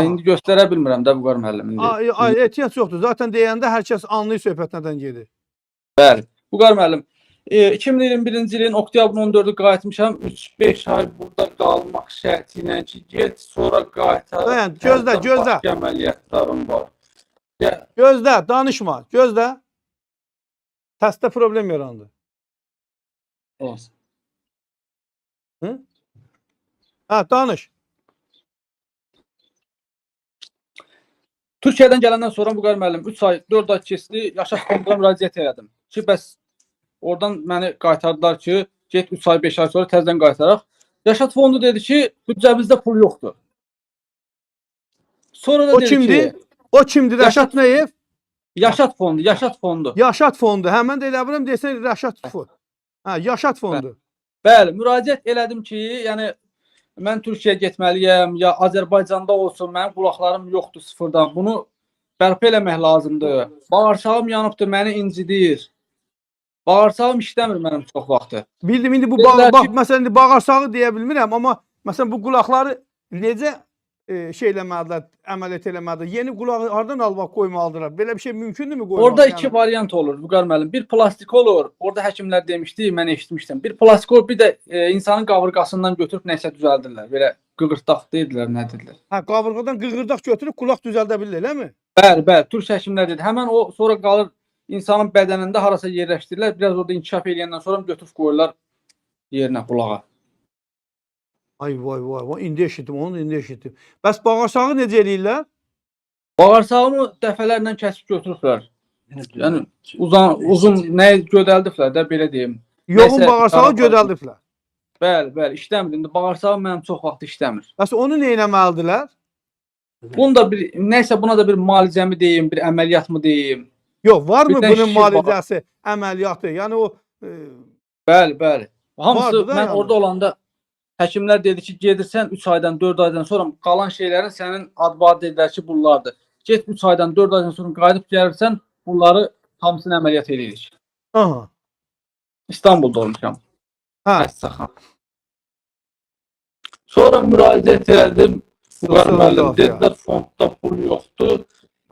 İndi göstərə bilmirəm də Vüqar müəllim indi. Ehtiyac yoxdur. Zaten deyəndə hər kəs anlayır söhbət nədən gedir. Bəli. Vüqar müəllim, 2021-ci ilin oktyabrın 14-ü qayıtmışam. 3-5 ay burada qalmaq şərti ilə ki, get sonra qaytar. Dayan, gözlə. Əməliyyatlarım var. Gözlə, danışma, gözlə. Təstdə problem yarandı. Olsun. Danış. Türkiyədən gələndən sonra Vüqar müəllim 3 ay, 4 ay keçdi, Yaşad fonduna müraciət elədim. Ki, bəs oradan məni qaytardılar ki, get 3 ay, 5 ay sonra təzədən qaytaraq. Yaşad fondu dedi ki, büdcəmizdə pul yoxdur. Sonra da O dedi kimdir? ki, O kimdir? Rəşad Nəyev? Yaşad fondu. Yaşad fondu. Mən də elə bilirəm desən Rəşad fondu. Yaşad fondu. Bəli, müraciət elədim ki, yəni mən Türkiyəyə getməliyəm, ya Azərbaycanda olsun, mənim qulaqlarım yoxdur sıfırdan. Bunu bərpa eləmək lazımdır. Bağırsağım yanıbdır, məni incidir. Bağırsağım işləmir mənim çox vaxtı. Bildim, indi bu Dedilər bax, ki- məsələn, indi bağırsağı deyə bilmirəm, amma məsələn bu qulaqları necə şey eləməlidirlər, əməliyyat eləməlidirlər? Yeni qulağı hardan alıb qoymalıdırlar? Belə bir şey mümkündürmü qoymaq? Orada iki variant olur Vüqar müəllim. Bir plastik olur. Orada həkimlər demişdi, mən eşitmişdim. Bir plastik olur, bir də insanın qabırğasından götürüb nəsə düzəldirlər. Belə qığırtdaq deyirlər, nə deyirlər. Qabırğadan qığırdaq götürüb qulaq düzəldə bilirlər, eləmi? Bəli, türk həkimlər dedi. Həmən o sonra qalır insanın bədənində harasa yerləşdirirlər. Biraz orada inkişaf edəndən sonra götürüb qoyurlar yerinə qulağa. Ay vay, indi eşitdim, onu indi eşitdim. Bəs bağırsağı necə eləyirlər? Bağırsağımı dəfələrlə kəsib götürüblər. Yəni uzun nə gödəldiblər də belə deyim. Yoğun Nəsə, bağırsağı qarabağ- gödəldiblər. Bəli, işləmir. İndi bağırsağım mənim çox vaxt işləmir. Bəs onu nə etməlidirlər? Bunu da bir nəsə buna da bir müalicəmi deyim, bir əməliyyat mı deyim? Yox, varmı Bir də bunun şişir var. müalicəsi, əməliyyatı? Yəni o Bəli. Hamısı Vardı da mən yəni. orada olanda həkimlər dedi ki, gedirsən 3 aydan 4 aydan sonra qalan şeylərin sənin advad dedilər ki, bunlardır. Get 3 aydan 4 aydan sonra qayıdıb gəlirsən, bunları hamısını əməliyyat edirik. Aha. İstanbulda olmuşam. Hə. Xəstəxana. Sonra müraciət etdim. Vüqar müəllim dedilər fondda pul yoxdur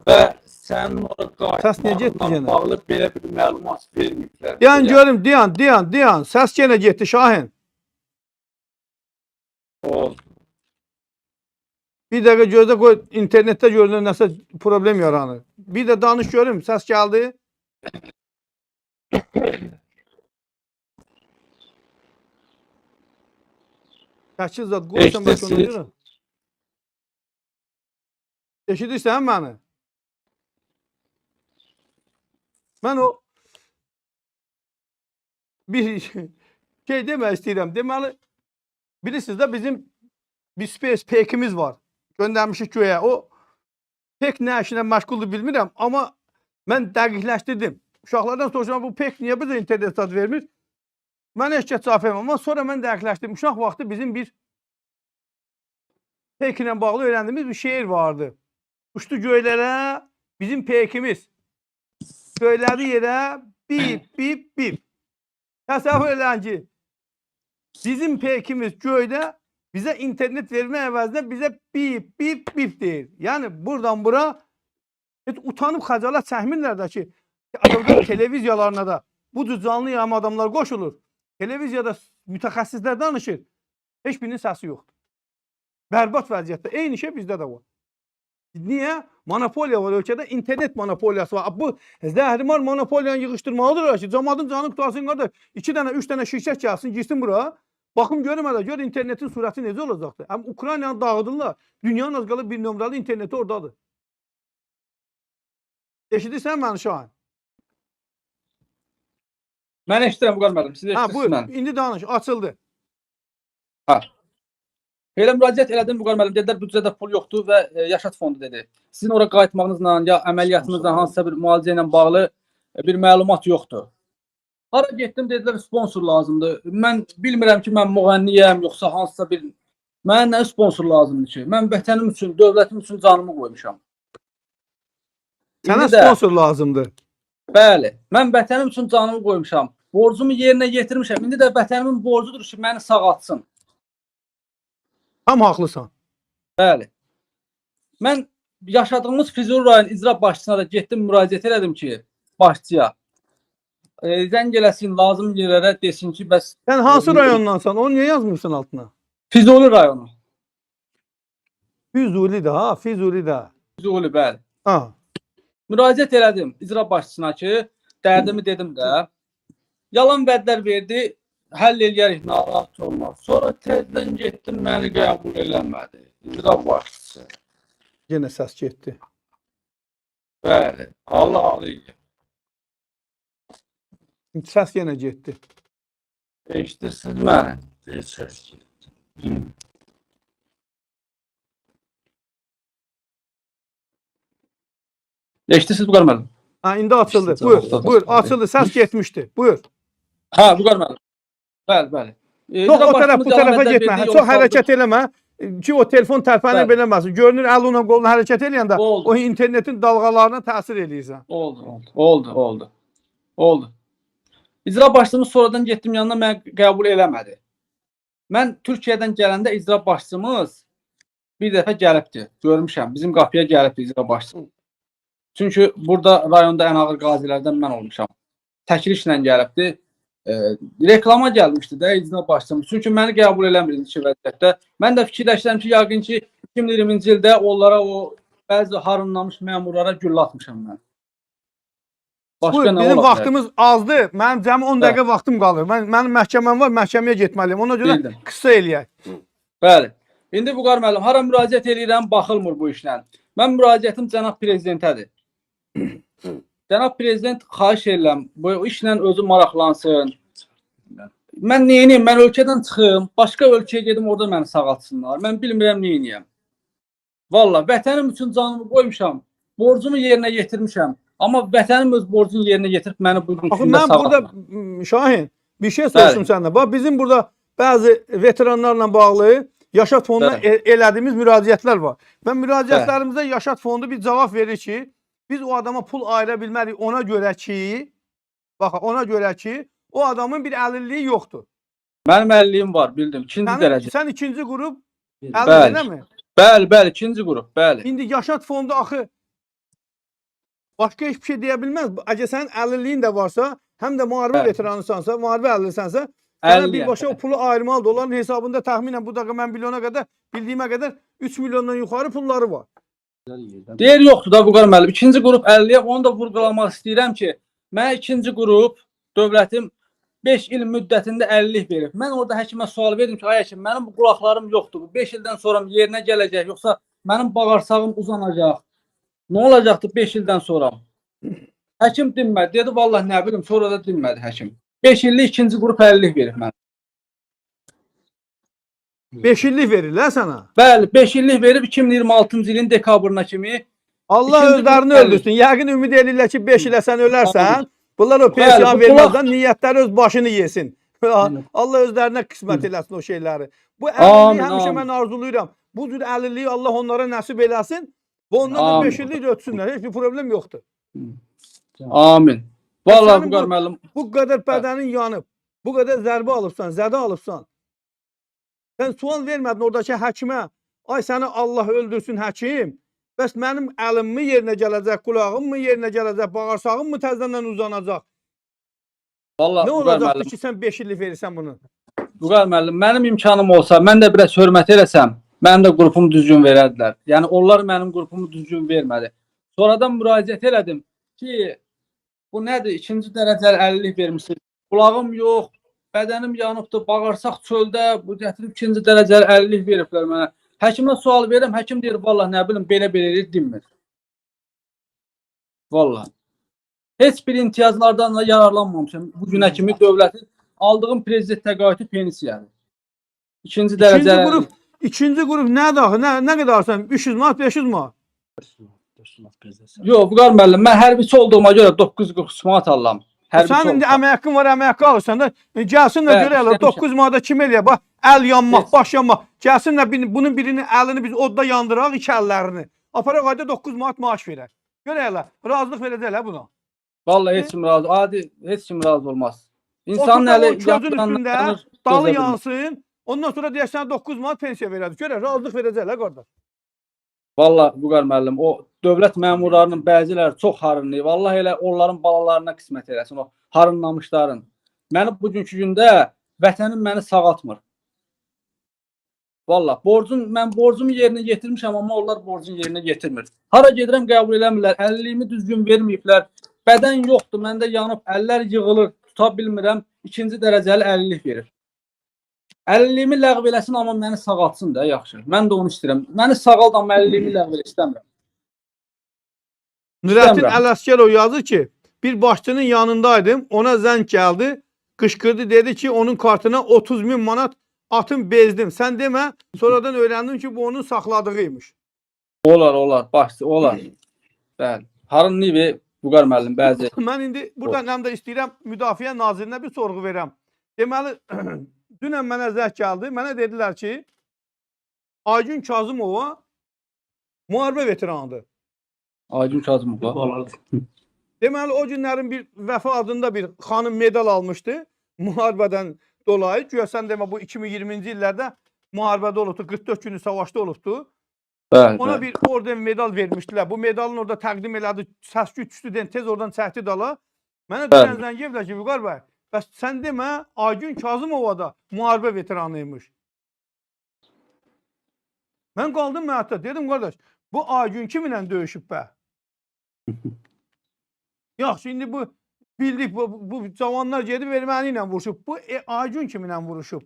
və sənin ora Səs niyə getdi qayıtmaqla yenə? bağlı belə bir məlumat verməyiblər. Dayan görüm, dayan. Səs yenə getdi Şahin. O, Bir dəqiqə gözlə qoy, internetdə görünür nəsə problem yaranır. Bir də danış görüm, səs gəldi. Şəkil zat qoysan baş onu görürəm. Eşidirsən məni? Mən o bir şey demək istəyirəm. Deməli, bilirsiniz də bizim bir space pekimiz var. Göndərmişik göyə. O pek nə işinə məşğuldur bilmirəm, amma mən dəqiqləşdirdim. Uşaqlardan soruşam, bu pek niyə bizə internet zad vermir? Mən heç kəs cavab verməm. Amma sonra mən dəqiqləşdim. Uşaq vaxtı bizim bir Peykinlə bağlı öyrəndiyimiz bir şeir vardı. Uçdu göylərə bizim Peykimiz. Söylədi yerə bip bip bip. Təsəvvür edin ki, bizim Peykimiz göydə bizə internet vermə əvəzinə bizə bip bip bip deyir. Yəni buradan bura heç utanıb xəcalət çəkmirlər də ki, Azərbaycan televiziyalarına da bu cür canlı yayım adamlar qoşulur. Televiziyada mütəxəssislər danışır. Heç birinin səsi yoxdur. Bərbad vəziyyətdə. Eyni şey bizdə də var. Niyə? Monopoliya var ölkədə. İnternet monopoliyası var. Bu zəhrimar monopoliyanı yığışdırmalıdırlar ki, cəmaatın canı qutarsın qardaş. 2 dənə, 3 dənə şirkət gəlsin, girsin bura. Baxım görüm hələ, gör internetin sürəti necə olacaqdır. Həm Ukraynanı dağıdırlar. Dünyanın az qalıb bir nömrəli interneti oradadır. Eşidirsən məni Şahin? Mən eşidirəm Vüqar müəllim. Siz Ha, eşidirsiniz buyur. məni. İndi danış. Açıldı. Elə müraciət elədim Vüqar müəllim. Dedilər büdcədə pul yoxdur və Yaşad fondu dedi. Sizin ora qayıtmağınızla ya əməliyyatınızla hansısa bir müalicə ilə bağlı bir məlumat yoxdur. Hara getdim dedilər sponsor lazımdır. Mən bilmirəm ki, mən müğənniyəm yoxsa hansısa bir mənə nə sponsor lazımdır ki? Mən vətənim üçün, dövlətim üçün canımı qoymuşam. Sənə İndi də- sponsor lazımdır. Bəli, mən vətənim üçün canımı qoymuşam. Borcumu yerinə yetirmişəm. İndi də vətənimin borcudur ki, məni sağaltsın. Tam haqlısan. Bəli. Mən yaşadığımız Füzuli rayon icra başçısına da getdim, müraciət elədim ki, başçıya. Zəng eləsin, lazım yerlərə desin ki, bəs Sən hansı rayondansan? Onu niyə yazmırsan altına? Füzuli rayonu. Füzuli də ha, Füzuli də. Füzuli, bəli. Ha. Müraciət elədim icra başçısına ki, dərdimi dedim də. Yalan vədlər verdi, həll eləyərik, narahat olmaz. Sonra tezdən getdim, məni qəbul eləmədi. İcra başçısı. Yenə səs getdi. Bəli, Allah alıyım. Səs yenə getdi. Eşidirsiniz məni? Ses gelir. Eşidirsiniz Vüqar müəllim? Ha, indi açıldı. İşte Buyur, cavabda buyur. da- Açıldı. Səs getmişdi. Buyur. Hə, Vüqar müəllim. Bəli, bəli. Çox İcra o tərəf, başçımız bu yalan tərəfə vədlər getmə. verdi, Çox yola saldı. hərəkət eləmə. Ki o telefon tərpənib Bəli. eləməsin. Görünür əlunla qoluna hərəkət eləyəndə Oldu. o internetin dalğalarına təsir eləyirsən. Oldu. İcra başçımız sonradan getdim yanına məni qəbul eləmədi. Mən Türkiyədən gələndə icra başçımız bir dəfə gəlibdi. Görmüşəm. Bizim qapıya gəlibdi icra başçımız. Çünki burada rayonda ən ağır qazilərdən mən olmuşam. Təkilişlə gəlibdi. Reklama gəlmişdi də icra başçımız. Çünki məni qəbul eləmirdi ilk vəziyyətdə. Mən də fikirləşirəm ki, yəqin ki 2020-ci ildə onlara o bəzi harınlamış məmurlara güllə atmışam mən. Başqa Buyur, nə bizim ola bilər? vaxtımız azdır. Mənim cəmi 10 dəqiqə vaxtım qalır. Mənim məhkəməm var, məhkəməyə getməliyəm. Ona görə Bildim. qısa eləyək. Bəli. İndi Vüqar müəllim, hara müraciət edirəm, baxılmır bu işlə. Mən müraciətim cənab prezidentədir. Cənab prezident xahiş edirəm, bu işlə özü maraqlansın. Mən neyiniyim? Mən ölkədən çıxım, başqa ölkəyə gedim, orada məni sağaltsınlar. Mən bilmirəm neyiniyəm. Valla, vətənim üçün canımı qoymuşam. Borcumu yerinə yetirmişəm. Amma vətənim öz borcunu yerinə yetirib məni bugün Axı gündə mən sağaltmır. burada Şahin bir şey soruşum səndən. Bax bizim burada bəzi veteranlarla bağlı Yaşad fonduna elədiyimiz müraciətlər var. Və müraciətlərimizdə Yaşad fondu bir cavab verir ki, biz o adama pul ayıra bilmərik ona görə ki, bax ona görə ki, o adamın bir əlilliyi yoxdur. Mənim əlilliyim var, bildim. İkinci dərəcə. Sən ikinci qrup Bəli. əlil eləmi? Bəli, ikinci qrup, bəli. İndi Yaşad fondu axı başqa heç bir şey deyə bilməz. Əgər sənin əlilliyin də varsa, həm də müharibə Bəli. veteranısansa, müharibə əlillisənsə, sənə Əliliyəm, birbaşa o bəli. pulu ayırmalıdır. Onların hesabında təxminən bu dəqiqə mən milyona qədər, bildiyimə qədər 3 milyondan yuxarı pulları var. Deyir yoxdur da Vüqar müəllim. İkinci qrup 50-yə onu da vurğulamaq istəyirəm ki, mənə ikinci qrup dövlətim 5 il müddətində 50 verib. Mən orada həkimə sual verdim ki, ay həkim, mənim bu qulaqlarım yoxdur. Bu 5 ildən sonra yerinə gələcək, yoxsa mənim bağırsağım uzanacaq. Nə olacaqdı 5 ildən sonra? Həkim dinmədi. Dedi vallahi nə bilim, sonra da dinmədi həkim. 5 illik ikinci qrup 50 verib mənə. 5 illik verirlər sənə. Bəli, 5 illik verib 2026-cı ilin dekabrına kimi. Allah İkinci özlərini qrup öldürsün. Yəqin ümid edirlər ki 5 ilə sən ölərsən, bunlar o Bəli, pensiya bu verməzdən niyyətləri öz başını yesin. Allah özlərinə qismət eləsin o şeyləri. Bu Amin, əlilliyi həmişə amin. mən arzuluyuram. Bu cür əlilliyi Allah onlara nəsib eləsin və ondan da Amin. 5 illik ötsünlər. Heç bir problem yoxdur. Amin. Vallahi Sənin Vüqar müəllim, Bu qədər bədənin yanıb, bu qədər zərbə alıbsan, zədə alıbsan. Sən sual vermədin oradakı həkimə. Ay səni Allah öldürsün həkim. Bəs mənim əlim mi yerinə gələcək, qulağım mı yerinə gələcək, bağırsağım mı təzədən uzanacaq? vallahi Nə Vüqar olacaqdır müəllim, ki, sən 5 illik verirsən bunu? Vüqar müəllim, mənim imkanım olsa, mən də biraz hörmət eləsəm, mənim də qrupumu düzgün verərdilər. Yəni onlar mənim qrupumu düzgün vermədi. Sonradan müraciət elədim ki, bu nədir? 2-ci dərəcəli əlillik vermişsiniz. Qulağım yox, bədənim yanıbdır, bağırsaq çöldə, bu gətirib 2-ci dərəcəli əlillik veriblər mənə. Həkimə sual verirəm, həkim deyir, vallahi nə bilim, belə eləyir, dinmir. Vallahi. Heç bir imtiyazlardan da yararlanmamışam. Bu günə kimi dövlətin aldığım prezident təqaüdü pensiyadır. 2-ci dərəcəli. İkinci qrup nədir axı? Nə qədər alırsan? 300 manat, 500 manat. Yox, Vüqar müəllim, mən hərbiçi olduğuma görə 940 manat alıram. Sən indi əmək haqqın var, əmək haqqı alırsan da gəlsin də Bəli, görərlər işləmişəm. 9 manata kim eləyər? Bax, əl yanmaq, Heç. baş yanmaq. Gəlsin də bunun birinin əlini biz odda yandıraq, iki əllərini. Aparaq ayda 9 manat maaş verər. Görərlər, razılıq verəcəklər buna. Vallahi heç kim razı, adi heç kim razı olmaz. İnsanın Otur da o əli közün üstündə yanır, dalı dözə bilmir. yansın. Ondan sonra deyəsən 9 manat pensiya verəcək. Görər, razılıq verəcəklər qardaş. Vallahi Vüqar müəllim, o dövlət məmurlarının bəziləri çox harınlayır. Vallahi elə onların balalarına qismət eləsin, o harınlamışların. Məni bugünkü gündə vətənim məni sağaltmır. Vallahi mən borcumu yerinə yetirmişəm, amma onlar borcunu yerinə yetirmir. Hara gedirəm qəbul eləmirlər, əlilliyimi düzgün verməyiblər. Bədən yoxdur, məndə yanıb, əllər yığılır, tuta bilmirəm. 2-ci dərəcəli əlillik verir. Əlilliyimi ləğv eləsin, amma məni sağaltsın da, yaxşı. Mən də onu istəyirəm. Məni sağalt, amma əlilliyimi ləğv elə istəmirəm. Nurəddin İstəmirəm. Ələsgərov yazır ki, bir başçının yanındaydım, ona zəng gəldi, qışqırdı, dedi ki, onun kartına 30.000 manat atım bezdim. Sən demə, sonradan öyrəndim ki, bu onun saxladığıymış. Olar, başçı, olar. Bəli. Harun Nivi, Vüqar müəllim, bəzi. Mən indi buradan həm də istəyirəm Müdafiə Nazirinə bir sorğu verəm. Deməli, dünən mənə zəng gəldi, mənə dedilər ki, Aygün Kazımova müharibə veteranıdır. Aygün Kazımova. Deməli, o günlərin bir Vəfa adında bir xanım medal almışdı müharibədən dolayı. Güya sən demə bu 2020-ci illərdə müharibədə olubdu, 44 günü savaşda olubdu. Bəli, Ona bəli. bir orden medal vermişdilər. Bu medalın orada təqdim elədi. Səs-küy düşdü, tez oradan çəkdi dala. Mənə Bəli. dünən zəng ediblər ki, Vüqar bəy, bəs sən demə Aygün Kazımova da müharibə veteranıymış. Mən qaldım məhətdə. Dedim, qardaş, bu Aygün kiminlə döyüşüb bə? Yaxşı, indi bu bildik, bu cavanlar gedib erməni ilə vuruşub. Bu Aygün kiminlə vuruşub?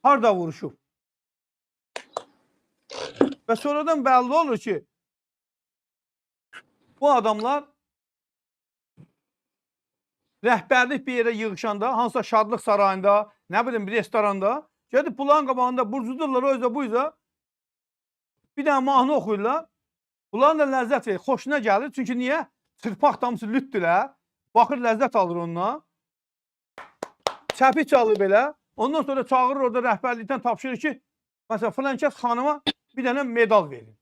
Harda vuruşub? Və sonradan bəlli olur ki, bu adamlar rəhbərlik bir yerə yığışanda, hansısa şadlıq sarayında, nə bilim bir restoranda, gedib bunların qabağında burcudurlar, o yüzden bu yüzden bir dənə mahnı oxuyurlar. Bunların da ləzzət verir, xoşuna gəlir. Çünki niyə? Çırpaq damısı lütdülər. Baxır, ləzzət alır ondan. Çəpi çalır belə. Ondan sonra çağırır orada rəhbərlikdən tapşırır ki, məsələn, filankəs xanıma bir dənə medal verin.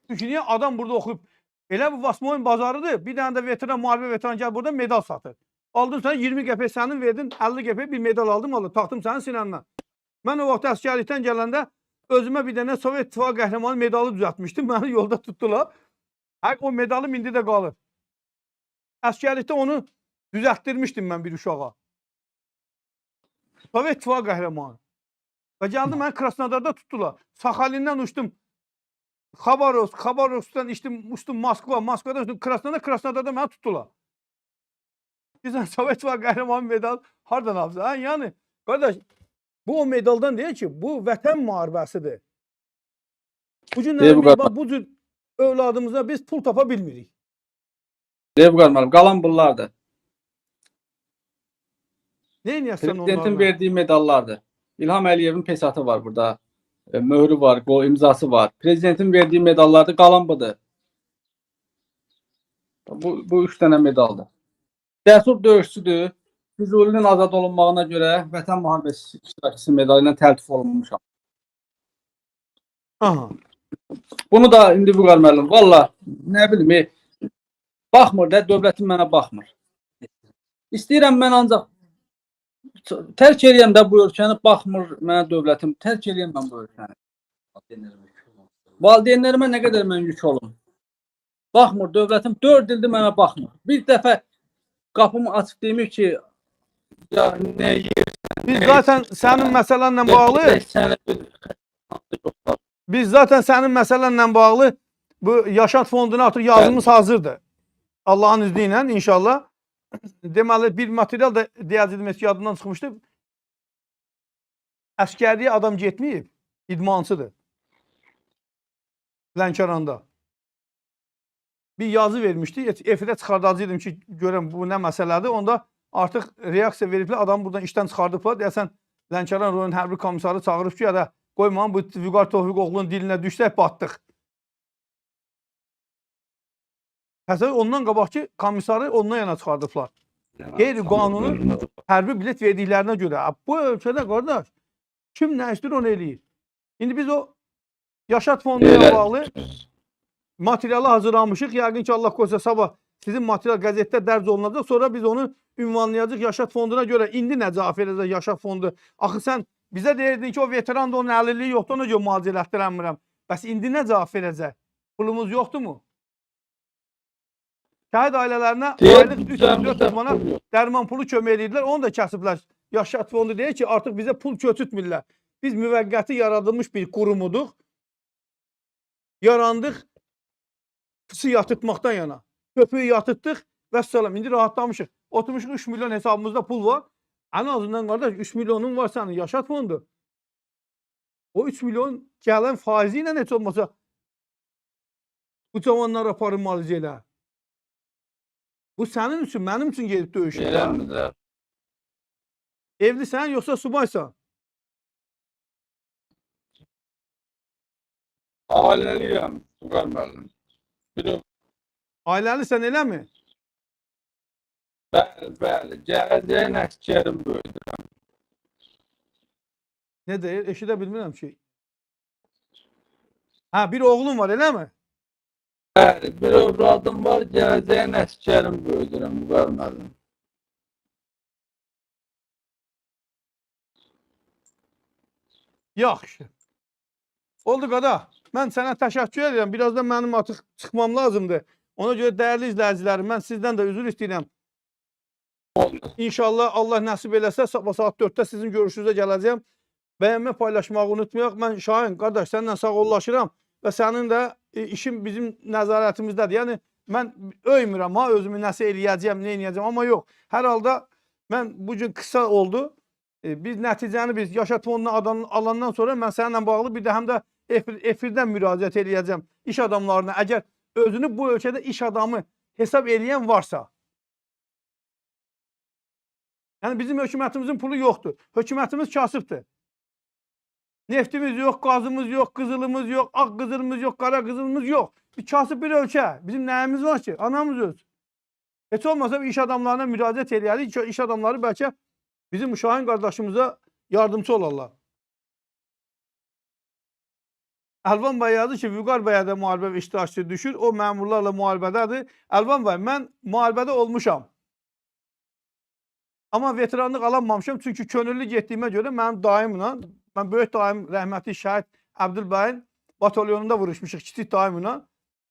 Çünki niyə? Adam burada oxuyub, elə bu Vasmoyun bazarıdır, bir dənə də veteran, müharibə veteran gəl burada medal satır. Aldın sən 20 qəpək sənin verdin, 50 qəpək bir medal aldım, taxdım sənin sinandan. Mən o vaxt əsgərlikdən gələndə özümə bir dənə Sovet İttifaqı qəhrəmanı medalı düzəltmişdim, məni yolda tutdular. O medalım indi də qalır. Əsgərlikdə onu düzəltdirmişdim mən bir uşağa. Sovet İttifaqı qəhrəmanı. Və gəldim, mən Krasnodarda tutdular. Saxalindən uçdum. Xabarovskdan uçdum Moskva, Moskvadan uçdum Krasnodar, Krasnodarda məni tutdular. Bizən Sovet İttifaqı qəhrəmanı medal hardan aldı? Yəni, qardaş, bu o medaldan deyil ki, bu vətən müharibəsidir. Bu günlərdə bu cür övladımıza biz pul tapa bilmirik. Vüqar müəllim, qalan bunlardır. Nə edirsən onlarla? Prezidentin verdiyi medallardır. İlham Əliyevin pesatı var burada. Möhrü var, imzası var. Prezidentin verdiyi medallardır, qalan budur. Bu 3 dənə medaldır. Cəsur döyüşçüdür. Füzulinin azad olunmağına görə Vətən müharibəsi iştirakçısı medalı ilə təltif olunmuşam. Aha. Bunu da indi Vüqar müəllim, valla nə bilim, baxmır da, dövlətim mənə baxmır. İstəyirəm mən ancaq tərk eləyəm də bu ölkəni, baxmır mənə dövlətim, tərk eləyəm mən bu ölkəni. Valideynlərimə nə qədər mən yük olum. Baxmır dövlətim, 4 ildir mənə baxmır. Bir dəfə qapımı açıb demir ki, Ya ne yersen. Biz zaten sənin məsələnlə bağlı, biz zaten sənin məsələnlə bağlı bu Yaşat fonduna artıq yazımız hazırdır. Allah'ın izniyle inşallah. Deməli bir material da deyəcəydim ki, yadından çıxmışdı. Əskərliyə adam getməyib, idmansıdır. Lənkəranda. Bir yazı vermişdi. Efirə çıxardacaqdım ki, görəm bu nə məsələdir. Onda artıq reaksiya veriblər, adamı buradan işdən çıxardıblar. Deyəsən Lənkəran rayon hərbi komissarı çağırıb ki, ya da qoyma bu Vüqar Tofiqoğlu'nun dilinə düşsək batdıq. Həsən ondan qabaqki komissarı ondan yana çıxardıblar. Qeyri-qanuni hərbi bilet verdiklərinə görə. Bu ölkədə qardaş, kim nə istəyir onu eləyir. İndi biz o Yaşat fonduna bağlı materialı hazırlamışıq. Yəqin ki, Allah qoysa sabah sizin material qəzetdə dərc olunacaq. Sonra biz onu ünvanlayacaq Yaşat fonduna görə. İndi nə cavab verəcək Yaşat fondu? Axı sən bizə deyirdin ki, o veteran da onun əlilliyi yoxdur, ona görə müalicə elətdirənmirəm. Bəs indi nə cavab verəcək? Pulumuz yoxdur mu? Şəhid ailələrinə aylıq 300-400 manat dərman pulu kömək edirlər. Onu da kəsiblər. Yaşat fondu deyir ki, artıq bizə pul köçütmürlər. Biz müvəqqəti yaradılmış bir qurumuduq. Yarandıq pısı yatıtmaqdan yana. Köpüyü yatıtdıq və salam. İndi rahatlamışıq. Oturmuşuq 3 milyon hesabımızda pul var. Ən azından qardaş 3 milyonun var sənin Yaşat fondu. O 3 milyon gələn faizi ilə heç olmasa bu cavanlar aparın müalicə elə. Bu sənin üçün, mənim üçün gedib döyüşür. Evlisən, yoxsa subaysan? Aileliyim, Vüqar müəllim. Ailəlisən eləmi? Bəli, gələcəyin əskərim böyüdürəm. Nə deyir? Eşidə bilmirəm ki. Hə, bir oğlum var, eləmi? Bəli, bir övladım var, gələcəyin əskərim böyüdürəm, Vüqar müəllim. Yaxşı. Oldu qada. Mən sənə təşəkkür edirəm. Birazdan mənim artıq çıxmam lazımdır. Ona görə dəyərli izləyicilərim, mən sizdən də üzr istəyirəm. İnşallah Allah nəsib eləsə sabah saat 4-də sizin görüşünüzə gələcəyəm. Bəyənmə paylaşmağı unutmayaq. Mən Şahin qardaş səninlə sağollaşıram və sənin də işim bizim nəzarətimizdədir. Yəni mən öymürəm ha özümü nəsə eləyəcəyəm, nə eləyəcəm, amma yox. Hər halda mən bu gün qısa oldu. Biz nəticəni biz Yaşat fonduna alandan sonra mən səninlə bağlı bir də həm də efirdən müraciət eləyəcəm iş adamlarına. Əgər özünü bu ölkədə iş adamı hesab eləyən varsa. Yəni bizim hökumətimizin pulu yoxdur. Hökumətimiz kasıbdır. Neftimiz yox, qazımız yox, qızılımız yox, ağ qızılımız yox, qara qızılımız yox. Bir kasıb bir ölkə. Bizim nəyimiz var ki? Anamız öz. Heç olmasa iş adamlarına müraciət eləyərik. İş adamları bəlkə bizim Şahin qardaşımıza yardımcı olarlar. Əlvan bəy yazdı ki, Vüqar bəyə də müharibə iştirakçı düşür. O məmurlarla müharibədədir. Əlvan bəy, mən müharibədə olmuşam. Amma veteranlıq alanmamışam. Çünki könüllü getdiyimə görə mənim daimlə, mən böyük daim rəhmətli şəhid Əbdül bəyin batalyonunda vuruşmuşuq kiçik daimlə.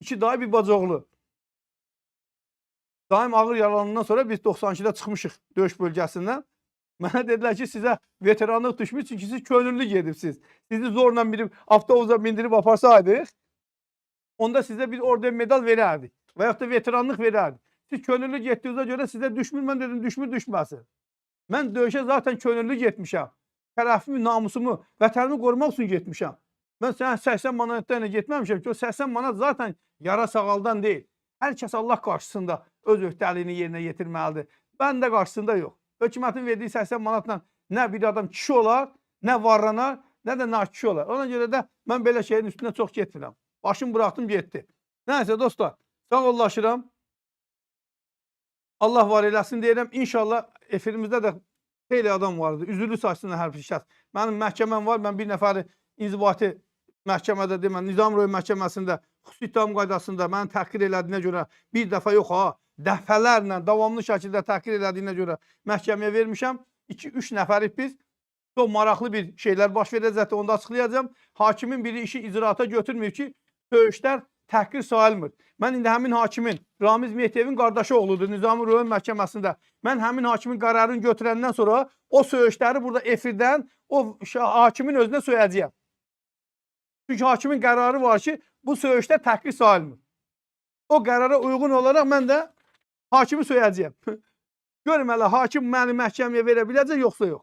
2 dayı bir bacoğlu. Daim ağır yaralanından sonra biz 92-də çıxmışıq döyüş bölgəsindən. Mənə dedilər ki, sizə veteranlıq düşmüş, çünki siz könüllü gedibsiniz. Sizi zorla bir avtobusa mindirib aparsaydıq, onda sizə bir orden medal verərdik. Və yaxud da veteranlıq verərdik. Siz könüllü getdiyinizə görə sizə düşmür, mən dedim, düşmür, düşməsin. Mən döyüşə zaten könüllü getmişəm. Tərəfimi, namusumu, vətənimi qorumaq üçün getmişəm. Mən sənə 80 manatdan getməmişəm ki, o 80 manat zaten yara sağaldan deyil. Hər kəs Allah qarşısında öz öhdəliyini yerinə yetirməlidir. Mən də qarşısında yox. Hökumətin verdiyi 80 manatla nə bir adam kişi olar, nə varlanar, nə də nakişi olar. Ona görə də mən belə şeyin üstünə çox getmirəm. Başım bıraxdım, getdi. Nəysə dostlar, sağollaşıram. Allah var eləsin deyirəm. İnşallah efirimizdə də xeyli adam vardı. Üzürlü saçsınlar hər bir şəxs. Mənim məhkəməm var. Mən bir nəfəri inzibati məhkəmədə deməm, Nizam rayon məhkəməsində xüsusi ittiham qaydasında məni təhqir elədiyinə görə bir dəfə yox ha, dəfələrlə davamlı şəkildə təhqir elədiyinə görə məhkəməyə vermişəm. 2-3 nəfərik biz. Çox maraqlı bir şeylər baş verəcək, onu da açıqlayacağam. Hakimin biri işi icraata götürmür ki, söyüşlər təhqir sayılmır. Mən indi həmin hakimin, Ramiz Mehtiyevin qardaşı oğludur Nizami rayon məhkəməsində. Mən həmin hakimin qərarını götürəndən sonra o söyüşləri burada efirdən o hakimin özünə söyləyəcəyəm. Çünki hakimin qərarı var ki, bu söyüşlər təhqir sayılmır. O qərara uyğun olaraq mən də hakimi söyləyəcəyəm. Görüm hələ hakim məni məhkəməyə verə biləcək, yoxsa yox.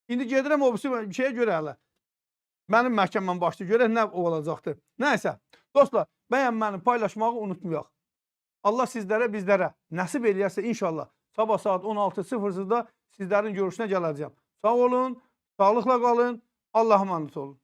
İndi gedirəm o bir şeyə görə hələ. Mənim məhkəməm başlı görək nə olacaqdır. Nəysə, dostlar, bəyənməni paylaşmağı unutmayaq. Allah sizlərə, bizlərə nəsib eləyərsə inşallah sabah saat 16:00-da sizlərin görüşünə gələcəyəm. Sağ olun, sağlıqla qalın, Allah'a emanet olun.